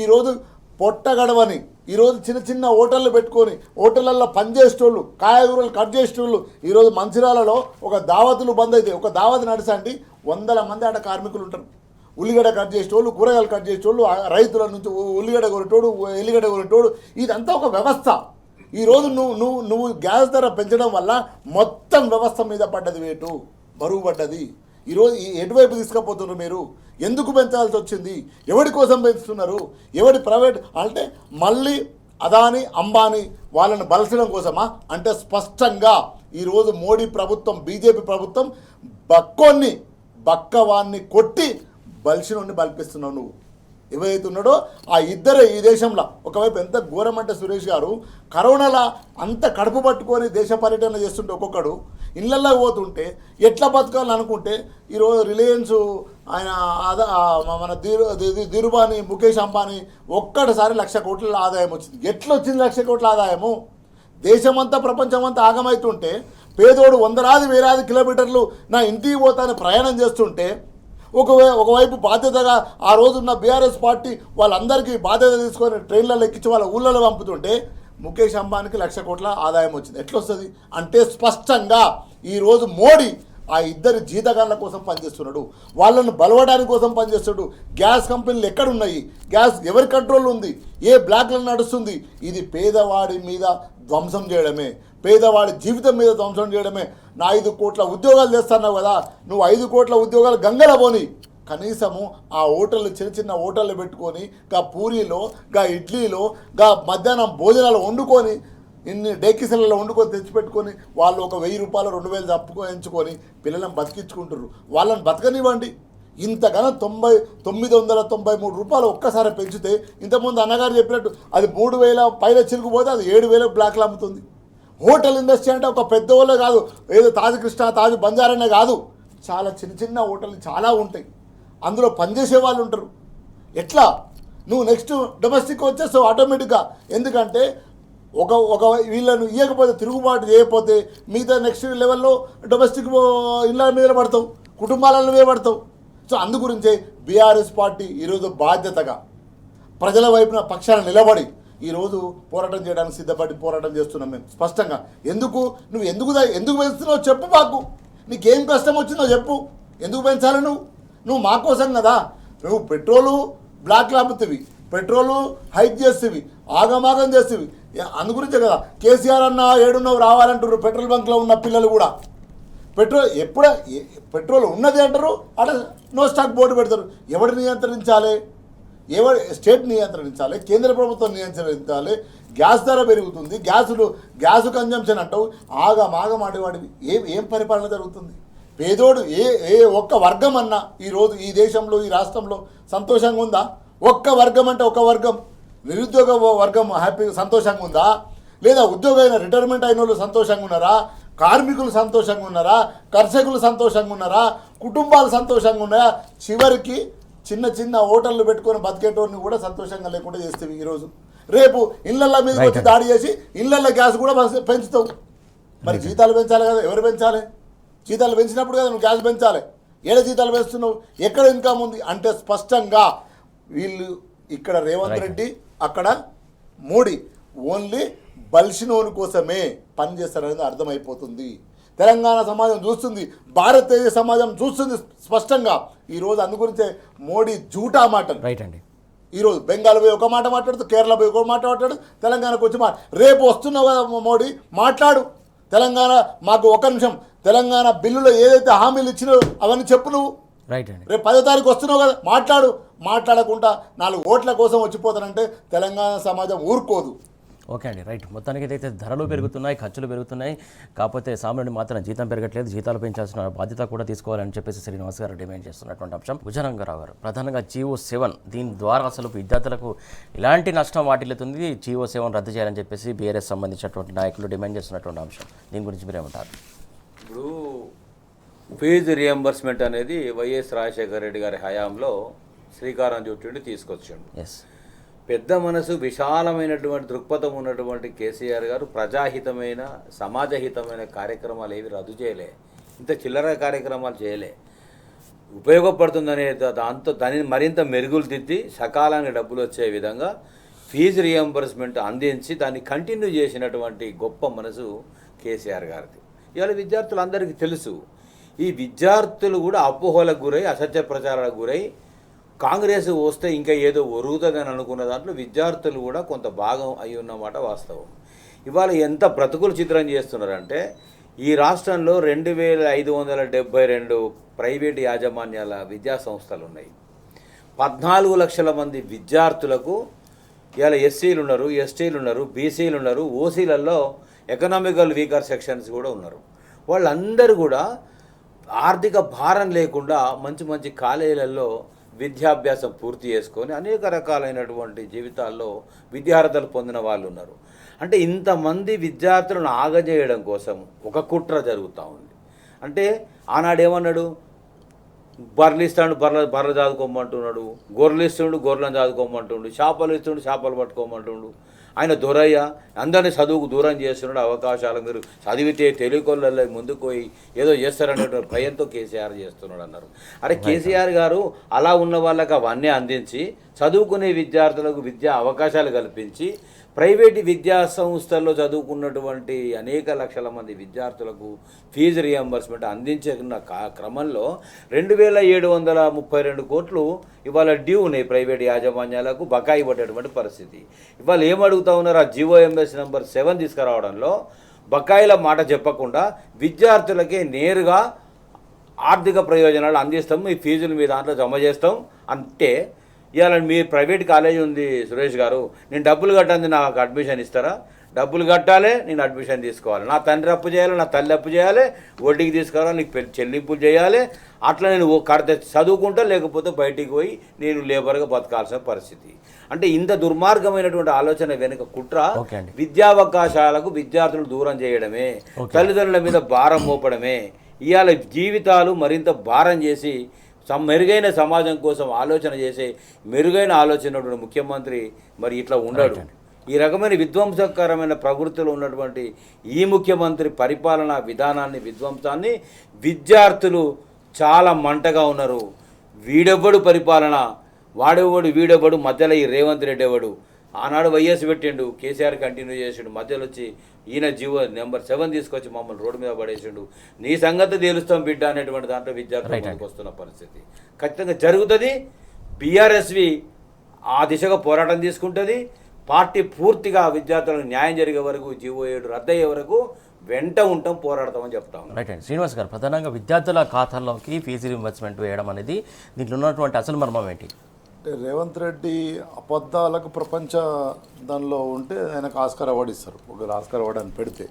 ఈరోజు పొట్ట గడవని, ఈరోజు చిన్న హోటళ్ళు పెట్టుకొని హోటళ్ళల్లో పనిచేసేటోళ్ళు, కాయగూరలు కట్ చేసేటోళ్ళు, ఈరోజు మంచిర్యాలలో ఒక దావతులు బంద్ అయితే, ఒక దావత్ నడిచండి 100 మంది ఆడ కార్మికులు ఉంటారు. ఉల్లిగడ్డ కట్ చేసేటోళ్ళు, కూరగాయలు కట్ చేసేటోళ్ళు, రైతుల నుంచి ఉల్లిగడ్డ కొనేటోడు, ఎల్లిగడ్డ కొనేటోడు, ఇదంతా ఒక వ్యవస్థ. ఈరోజు నువ్వు గ్యాస్ ధర పెంచడం వల్ల మొత్తం వ్యవస్థ మీద పడ్డది, వేటు బరువు పడ్డది. ఈరోజు ఎటువైపు తీసుకుపోతున్నారు మీరు? ఎందుకు పెంచాల్సి వచ్చింది? ఎవరి కోసం పెంచుతున్నారు? ఎవరి ప్రైవేట్ అంటే మళ్ళీ అదాని, అంబానీ వాళ్ళని బలచడం కోసమా? అంటే స్పష్టంగా ఈరోజు మోడీ ప్రభుత్వం, బీజేపీ ప్రభుత్వం బక్కోన్ని, బక్కవాన్ని కొట్టి బలిసినోడిని బలిపిస్తున్నావు నువ్వు. ఎవరైతే ఉన్నాడో ఆ ఇద్దరే ఈ దేశంలో. ఒకవైపు ఎంత ఘోరం అంటే సురేష్ గారు కరోనాలో అంత కడుపు పట్టుకొని దేశ పర్యటన చేస్తుంటే ఒక్కొక్కడు ఇళ్ళల్లో పోతుంటే ఎట్లా బతకాలని అనుకుంటే ఈరోజు రిలయన్స్ ఆయన మన ధీరుబాని ముఖేష్ అంబానీ ఒక్కటిసారి 1,00,000 కోట్ల ఆదాయం వచ్చింది. ఎట్లా వచ్చింది 1,00,000 కోట్ల ఆదాయము? దేశమంతా ప్రపంచమంతా ఆగమవుతుంటే పేదోడు వందలాది వేలాది కిలోమీటర్లు నా ఇంటికి పోతాను ప్రయాణం చేస్తుంటే ఒకవైపు బాధ్యతగా ఆ రోజున్న బీఆర్ఎస్ పార్టీ వాళ్ళందరికీ బాధ్యత తీసుకొని ట్రైన్లలో ఎక్కించి వాళ్ళ ఊళ్ళలో పంపుతుంటే ముఖేష్ అంబానీకి 1,00,000 కోట్ల ఆదాయం వచ్చింది. ఎట్లొస్తుంది అంటే స్పష్టంగా ఈరోజు మోడీ ఆ ఇద్దరి జీతగాళ్ళ కోసం పనిచేస్తున్నాడు, వాళ్ళను బలవడానికి కోసం పనిచేస్తాడు. గ్యాస్ కంపెనీలు ఎక్కడున్నాయి, గ్యాస్ ఎవరి కంట్రోల్ ఉంది, ఏ బ్లాక్లో నడుస్తుంది, ఇది పేదవాడి మీద ధ్వంసం చేయడమే, పేదవాడి జీవితం మీద ధ్వంసం చేయడమే. నా 5 కోట్ల ఉద్యోగాలు చేస్తున్నావు కదా, నువ్వు 5 కోట్ల ఉద్యోగాలు గంగల పోని. కనీసము ఆ హోటళ్ళు చిన్న చిన్న హోటళ్ళు పెట్టుకొని గా పూరీలో గా ఇడ్లీలో గా మధ్యాహ్నం భోజనాలు వండుకొని ఇన్ని డేకిసలలో వండుకొని తెచ్చిపెట్టుకొని వాళ్ళు ఒక 1,000 రూపాయలు 2,000 తప్పుకొని పిల్లలను బతికించుకుంటారు. వాళ్ళని బతకనివ్వండి. ఇంతగానో 993 రూపాయలు ఒక్కసారి పెంచితే ఇంతకుముందు అన్నగారు చెప్పినట్టు అది 3,000 పైన చిరుకుపోతే అది 7,000 బ్లాక్లు అమ్ముతుంది. హోటల్ ఇండస్ట్రీ అంటే ఒక పెద్ద వాళ్ళే కాదు, ఏదో తాజ్ కృష్ణ తాజ్ బంజారానే కాదు, చాలా చిన్న చిన్న హోటళ్ళు చాలా ఉంటాయి, అందులో పనిచేసే వాళ్ళు ఉంటారు. ఎట్లా నువ్వు నెక్స్ట్ డొమెస్టిక్ వచ్చేస్తావు ఆటోమేటిక్గా. ఎందుకంటే ఒక వీళ్ళను ఇవ్వకపోతే తిరుగుబాటు చేయకపోతే మిగతా నెక్స్ట్ లెవెల్లో డొమెస్టిక్ ఇళ్ళ మీద పడతావు, కుటుంబాలను మీద పడతావు. సో అందుగురించే బీఆర్ఎస్ పార్టీ ఈరోజు బాధ్యతగా ప్రజల వైపున పక్షాన నిలబడి ఈరోజు పోరాటం చేయడానికి సిద్ధపడి పోరాటం చేస్తున్నాం మేము స్పష్టంగా. నువ్వు ఎందుకు పెంచుతున్నావు చెప్పు మాకు, నీకేం కష్టం వచ్చిందో చెప్పు. ఎందుకు పెంచాలి నువ్వు మా కోసం కదా. నువ్వు పెట్రోలు బ్లాక్లో అమ్ముతావి, పెట్రోలు హైక్ చేస్తేవి, ఆగమాగం చేస్తేవి. అందుగురించే కదా కేసీఆర్ అన్న ఏడున్నవి రావాలంటారు పెట్రోల్ బంక్లో ఉన్న పిల్లలు కూడా. పెట్రోల్ ఉన్నది అంటారు, అక్కడ నో స్టాక్ బోర్డు పెడతారు. ఎవరు నియంత్రించాలి? స్టేట్ నియంత్రించాలి, కేంద్ర ప్రభుత్వం నియంత్రించాలి. గ్యాస్ ధర పెరుగుతుంది, గ్యాస్ కన్జంప్షన్ అంటావు, ఆగమాగం ఆడేవాడివి. ఏం పరిపాలన జరుగుతుంది? పేదోడు ఏ ఒక్క వర్గం అన్నా ఈరోజు ఈ దేశంలో ఈ రాష్ట్రంలో సంతోషంగా ఉందా? ఒక్క వర్గం అంటే ఒక వర్గం నిరుద్యోగ వర్గం హ్యాపీగా సంతోషంగా ఉందా? లేదా ఉద్యోగమైన రిటైర్మెంట్ అయిన వాళ్ళు సంతోషంగా ఉన్నారా? కార్మికులు సంతోషంగా ఉన్నారా? కర్షకులు సంతోషంగా ఉన్నారా? కుటుంబాలు సంతోషంగా ఉన్నాయా? చివరికి చిన్న చిన్న హోటళ్ళు పెట్టుకొని బతికేటోని కూడా సంతోషంగా లేకుండా చేస్తేవి. ఈరోజు రేపు ఇళ్ళ మీద వచ్చి దాడి చేసి ఇళ్ళల్లో గ్యాస్ కూడా పెంచుతావు. మరి జీతాలు పెంచాలి కదా, ఎవరు పెంచాలి? జీతాలు పెంచినప్పుడు కదా నువ్వు గ్యాస్ పెంచాలి. జీతాలు పెంచుతున్నావు, ఎక్కడ ఇన్కమ్ ఉంది అంటే స్పష్టంగా వీళ్ళు ఇక్కడ రేవంత్ రెడ్డి అక్కడ మోడీ ఓన్లీ బలిసినోని కోసమే పనిచేస్తారనేది అర్థమైపోతుంది. తెలంగాణ సమాజం చూస్తుంది, భారతదేశ సమాజం చూస్తుంది స్పష్టంగా. ఈరోజు అందుగురించే మోడీ జూటా మాటలు. రైట్ అండి. ఈరోజు బెంగాల్ పోయి ఒక మాట మాట్లాడుతూ, కేరళ పోయి ఒక మాట మాట్లాడు, తెలంగాణకు వచ్చి రేపు వస్తున్నావు కదా మోడీ మాట్లాడు. తెలంగాణ మాకు ఒక నిమిషం తెలంగాణ బిల్లులో ఏదైతే హామీలు ఇచ్చినో అవన్నీ చెప్పు నువ్వు. రైట్ అండి. రేపు 10వ తారీఖు వస్తున్నావు కదా మాట్లాడు. మాట్లాడకుండా 4 ఓట్ల కోసం వచ్చిపోతానంటే తెలంగాణ సమాజం ఊరుకోదు. ఓకే అండి, రైట్. మొత్తానికి అయితే ధరలు పెరుగుతున్నాయి, ఖర్చులు పెరుగుతున్నాయి, కాకపోతే సామాన్యుడి మాత్రం జీతం పెరగట్లేదు, జీతాలు పెంచాల్సిన బాధ్యత కూడా తీసుకోవాలని చెప్పేసి శ్రీనివాస్ గారు డిమాండ్ చేస్తున్నటువంటి అంశం. భుజరంగారావు గారు, ప్రధానంగా GO7 దీని ద్వారా అసలు విద్యార్థులకు ఇలాంటి నష్టం వాటిల్లుతుంది, GO7 రద్దు చేయాలని చెప్పేసి బీఆర్ఎస్ సంబంధించినటువంటి నాయకులు డిమాండ్ చేస్తున్నటువంటి అంశం. దీని గురించి మీరేమంటారు? ఇప్పుడు ఫీజు రియంబర్స్మెంట్ అనేది వైఎస్ రాజశేఖర రెడ్డి గారి హయాంలో శ్రీకారం చుట్టూ తీసుకొచ్చాడు. ఎస్, పెద్ద మనసు, విశాలమైనటువంటి దృక్పథం ఉన్నటువంటి కేసీఆర్ గారు ప్రజాహితమైన సమాజహితమైన కార్యక్రమాలు ఏవి రద్దు చేయలే, ఇంత చిల్లర కార్యక్రమాలు చేయలే. ఉపయోగపడుతుందనే దానిని మరింత మెరుగులు దిద్ది సకాలానికి డబ్బులు వచ్చే విధంగా ఫీజు రియంబర్స్మెంట్ అందించి దాన్ని కంటిన్యూ చేసినటువంటి గొప్ప మనసు కేసీఆర్ గారిది. ఇవాళ విద్యార్థులందరికీ తెలుసు. ఈ విద్యార్థులు కూడా అపోహలకు గురై, అసత్య ప్రచారాలకు గురై కాంగ్రెస్ వస్తే ఇంకా ఏదో ఒరుగుతుందని అనుకున్న దాంట్లో విద్యార్థులు కూడా కొంత భాగం అయి ఉన్నమాట వాస్తవం. ఇవాళ ఎంత బ్రతుకులు చిత్రం చేస్తున్నారంటే ఈ రాష్ట్రంలో 2,572 ప్రైవేటు యాజమాన్యాల విద్యా సంస్థలు ఉన్నాయి. 14 లక్షల మంది విద్యార్థులకు ఇవాళ ఎస్సీలు ఉన్నారు, ఎస్టీలు ఉన్నారు, బీసీలు ఉన్నారు, ఓసీలలో ఎకనామికల్ వీకర్ సెక్షన్స్ కూడా ఉన్నారు. వాళ్ళందరూ కూడా ఆర్థిక భారం లేకుండా మంచి మంచి కాలేజీలలో విద్యాభ్యాసం పూర్తి చేసుకొని అనేక రకాలైనటువంటి జీవితాల్లో విద్యార్హతలు పొందిన వాళ్ళు ఉన్నారు. అంటే ఇంతమంది విద్యార్థులను ఆగజేయడం కోసం ఒక కుట్ర జరుగుతూ ఉంది. అంటే ఆనాడు ఏమన్నాడు, బర్రెలు ఇస్తాడు, బర్రెలు చదువుకోమంటున్నాడు, గొర్రెలు ఇస్తుండు, గొర్రెలను చదువుకోమంటుండు, చేపలు ఇస్తుండు, చేపలు పట్టుకోమంటుండు. ఆయన దొరయ్య అందరినీ చదువుకు దూరం చేస్తున్నాడు. అవకాశాలు మీరు చదివితే తెలుగులలో ముందుకు పోయి ఏదో చేస్తారనే భయంతో కేసీఆర్ చేస్తున్నాడు అన్నారు. అరే కేసీఆర్ గారు అలా ఉన్న వాళ్ళకి అవన్నీ అందించి చదువుకునే విద్యార్థులకు విద్యా అవకాశాలు కల్పించి ప్రైవేటు విద్యా సంస్థల్లో చదువుకున్నటువంటి అనేక లక్షల మంది విద్యార్థులకు ఫీజు రియంబర్స్మెంట్ అందించిన క్రమంలో 2732 కోట్లు ఇవాళ డ్యూ ఉన్నాయి ప్రైవేట్ యాజమాన్యాలకు బకాయి పడేటువంటి పరిస్థితి. ఇవాళ ఏమడుగుతా ఉన్నారు, ఆ GOMS నెంబర్ 7 తీసుకురావడంలో బకాయిల మాట చెప్పకుండా విద్యార్థులకే నేరుగా ఆర్థిక ప్రయోజనాలు అందిస్తాం, మీ ఫీజులు మీ దాంట్లో జమ చేస్తాం అంటే ఇవాళ మీ ప్రైవేట్ కాలేజీ ఉంది సురేష్ గారు, నేను డబ్బులు కట్టండి నాకు అడ్మిషన్ ఇస్తారా? డబ్బులు కట్టాలి, నేను అడ్మిషన్ తీసుకోవాలి, నా తండ్రి అప్పు చేయాలి, నా తల్లి అప్పు చేయాలి, వడ్డీకి తీసుకోవాలి, నీకు చెల్లింపులు చేయాలి, అట్లా నేను కడితే చదువుకుంటా, లేకపోతే బయటికి పోయి నేను లేబర్గా బతకాల్సిన పరిస్థితి. అంటే ఇంత దుర్మార్గమైనటువంటి ఆలోచన వెనుక కుట్ర విద్యావకాశాలకు విద్యార్థులు దూరం చేయడమే, తల్లిదండ్రుల మీద భారం మోపడమే. ఇవాళ జీవితాలు మరింత భారం చేసి మెరుగైన సమాజం కోసం ఆలోచన చేసే మెరుగైన ఆలోచన ముఖ్యమంత్రి మరి ఇట్లా ఉండడు. ఈ రకమైన విధ్వంసకరమైన ప్రవృత్తిలో ఉన్నటువంటి ఈ ముఖ్యమంత్రి పరిపాలనా విధానాన్ని, విధ్వంసాన్ని విద్యార్థులు చాలా మంటగా ఉన్నారు. వీడెవ్వడు పరిపాలన, వాడెవ్వడు వీడెవ్వడు, మధ్యలో ఈ రేవంత్ రెడ్డి ఎవడు? ఆనాడు వైఎస్ పెట్టిండు, కేసీఆర్ కంటిన్యూ చేసిండు, మధ్యలో వచ్చి ఈయన నెంబర్ 7 తీసుకొచ్చి మమ్మల్ని రోడ్డు మీద పడేసిండు. నీ సంగతి తేలుస్తాం బిడ్డ అనేటువంటి దాంట్లో విద్యార్థులకు వస్తున్న పరిస్థితి ఖచ్చితంగా జరుగుతుంది. బీఆర్ఎస్వి ఆ దిశగా పోరాటం తీసుకుంటుంది. పార్టీ పూర్తిగా విద్యార్థులకు న్యాయం జరిగే వరకు, GO 7 రద్దయ్యే వరకు వెంట ఉంటాం, పోరాడతామని చెప్తాం. రైట్ అండి శ్రీనివాస్ గారు, ప్రధానంగా విద్యార్థుల ఖాతాల్లోకి ఫీజు రీయింబర్స్మెంట్ వేయడం అనేది దీంట్లో ఉన్నటువంటి అసలు మర్మం ఏంటి? అంటే రేవంత్ రెడ్డి అబద్ధాలకు ప్రపంచ దానిలో ఉంటే ఆయనకు ఆస్కార్ అవార్డు ఇస్తారు. ఒకరు ఆస్కార్ అవార్డు అని పెడితే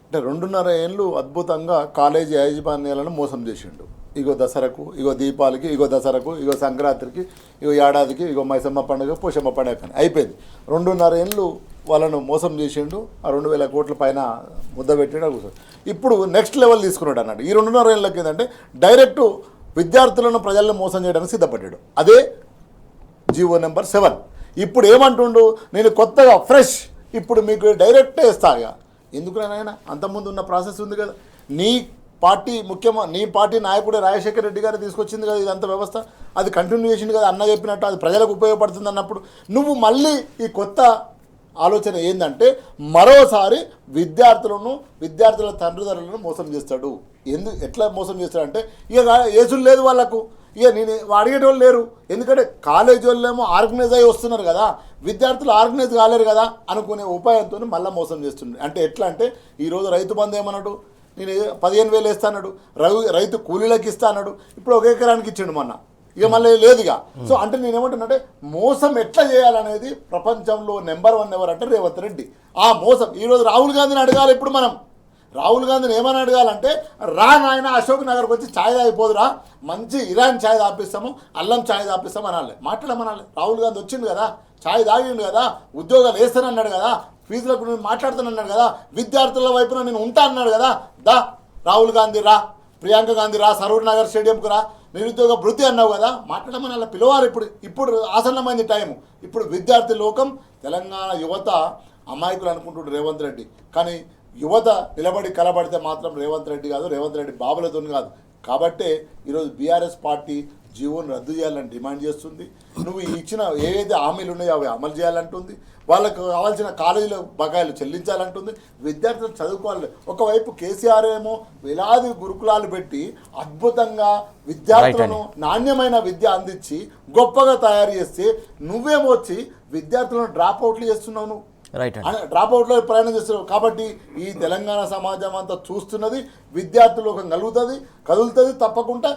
అంటే 2.5 ఏళ్ళు అద్భుతంగా కాలేజీ యాజమాన్యాలను మోసం చేసిండు. ఇగో దసరకు, ఇగో దీపాలకి, ఇగో దసరకు, ఇగో సంక్రాంతికి, ఇగో ఏడాదికి, ఇగో మైసమ్మ పండుగ, పోషమ్మ పండుగ అని అయిపోయింది. 2.5 ఏళ్ళు వాళ్ళను మోసం చేసిండు. ఆ 2000 కోట్ల పైన ముద్ద పెట్టిండు. కూర్చోండి. ఇప్పుడు నెక్స్ట్ లెవెల్ తీసుకున్నాడు అన్నాడు. ఈ 2.5 ఏళ్ళకి ఏంటంటే డైరెక్ట్ విద్యార్థులను ప్రజలను మోసం చేయడానికి సిద్ధపడ్డాడు. అదే GO నెంబర్ 7. ఇప్పుడు ఏమంటుండు, నేను కొత్తగా ఫ్రెష్ ఇప్పుడు మీకు డైరెక్టే ఇస్తాగా. ఎందుకునైనా అంతకుముందు ఉన్న ప్రాసెస్ ఉంది కదా, నీ పార్టీ నాయకుడే రాజశేఖర రెడ్డి గారు తీసుకొచ్చింది కదా ఇదంతా వ్యవస్థ, అది కంటిన్యూ చేసింది కదా, అన్న చెప్పినట్టు అది ప్రజలకు ఉపయోగపడుతుంది అన్నప్పుడు నువ్వు మళ్ళీ ఈ కొత్త ఆలోచన ఏంటంటే మరోసారి విద్యార్థుల తండ్రిదండ్రులను మోసం చేస్తాడు. ఎట్లా మోసం చేస్తాడంటే ఇక ఏసులు లేదు వాళ్ళకు, ఇక నేను అడిగేటోళ్ళు లేరు. ఎందుకంటే కాలేజీ వాళ్ళేమో ఆర్గనైజ్ అయ్యి వస్తున్నారు కదా, విద్యార్థులు ఆర్గనైజ్ కాలేరు కదా అనుకునే ఉపాయంతో మళ్ళీ మోసం చేస్తుంది. అంటే ఎట్లా అంటే ఈరోజు రైతు బంధు ఏమన్నాడు, నేను 15,000 వేస్తాన్నాడు, రైతు కూలీలకు ఇస్తాన్నాడు, ఇప్పుడు 1 ఎకరానికి ఇచ్చిండు మొన్న, ఇక మళ్ళీ లేదుగా. సో అంటే నేనేమంటున్నానంటే మోసం ఎట్లా చేయాలనేది ప్రపంచంలో నెంబర్ 1 ఎవరంటే రేవంత్ రెడ్డి. ఆ మోసం ఈరోజు రాహుల్ గాంధీని అడగాలి. ఇప్పుడు మనం రాహుల్ గాంధీని ఏమని అడగాలంటే, రా నాయన అశోక్ నగర్కి వచ్చి ఛాయ్ తాగిపోదురా, మంచి ఇరాన్ ఛాయ్ తాపిస్తాము, అల్లం ఛాయ్ తాపిస్తాము అనాలి, మాట్లాడమనాలి. రాహుల్ గాంధీ వచ్చిండు కదా, ఛాయ్ తాగిండు కదా, ఉద్యోగాలు వేస్తానన్నాడు కదా, ఫీజులకు నేను మాట్లాడుతానన్నాడు కదా, విద్యార్థుల వైపున నేను ఉంటా అన్నాడు కదా, దా రాహుల్ గాంధీ రా, ప్రియాంక గాంధీ రా, సరూర్ నగర్ స్టేడియంకు రా, నిరుద్యోగ భృతి అన్నావు కదా, మాట్లాడమని అలా పిలవాలి. ఇప్పుడు ఆసన్నమైంది టైం. ఇప్పుడు విద్యార్థి లోకం, తెలంగాణ యువత అమాయకులు అనుకుంటున్నాడు రేవంత్ రెడ్డి. కానీ యువత నిలబడి కలబడితే మాత్రం రేవంత్ రెడ్డి కాదు, రేవంత్ రెడ్డి బాబులతో కాదు. కాబట్టే ఈరోజు బీఆర్ఎస్ పార్టీ జీవోను రద్దు చేయాలని డిమాండ్ చేస్తుంది. నువ్వు ఇచ్చిన ఏవైతే హామీలు ఉన్నాయో అవి అమలు చేయాలంటుంది. వాళ్ళకు కావాల్సిన కాలేజీల బకాయిలు చెల్లించాలంటుంది. విద్యార్థులు చదువుకోవాలి. ఒకవైపు కేసీఆర్ ఏమో వేలాది గురుకులాలు పెట్టి అద్భుతంగా విద్యార్థులను నాణ్యమైన విద్య అందించి గొప్పగా తయారు చేస్తే నువ్వేమో వచ్చి విద్యార్థులను డ్రాప్ అవుట్లు చేస్తున్నావు, నువ్వు డ్రాప్ అవుట్లో ప్రయాణం చేస్తున్నారు. కాబట్టి ఈ తెలంగాణ సమాజం అంతా చూస్తున్నది, విద్యార్థులు ఒక కదులుతుంది తప్పకుండా.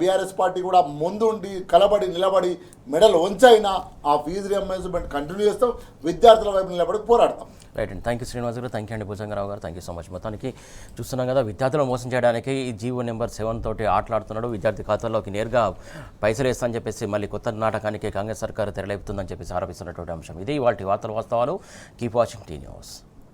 బీఆర్ఎస్ పార్టీ కూడా ముందుండి కలబడి నిలబడి మెడల్ వంచైనా ఆ ఫీజు రియంబర్స్మెంట్ కంటిన్యూ చేస్తాం, విద్యార్థుల వైపు నిలబడి పోరాడతాం. రైట్ అండి. థ్యాంక్ యూ శ్రీనివాస్ గారు, థ్యాంక్ యూ అండి భుజంగరావు గారు, థ్యాంక్ యూ సో మచ్. మొత్తానికి చూస్తున్నాం కదా, విద్యార్థులను మోసం చేయడానికి ఈ జీవో నెంబర్ 7 తోటి ఆటలాడుతున్నాడు. విద్యార్థి ఖాతాల్లోకి నేరుగా పైసలు వేస్తా అని చెప్పేసి మళ్ళీ కొత్త నాటకానికి కాంగ్రెస్ సర్కారు తెరలేపుతుందని చెప్పేసి ఆరోపిస్తున్నటువంటి అంశం. ఇది వాటి వార్తలు వాస్తవాలు. Keep watching tea news.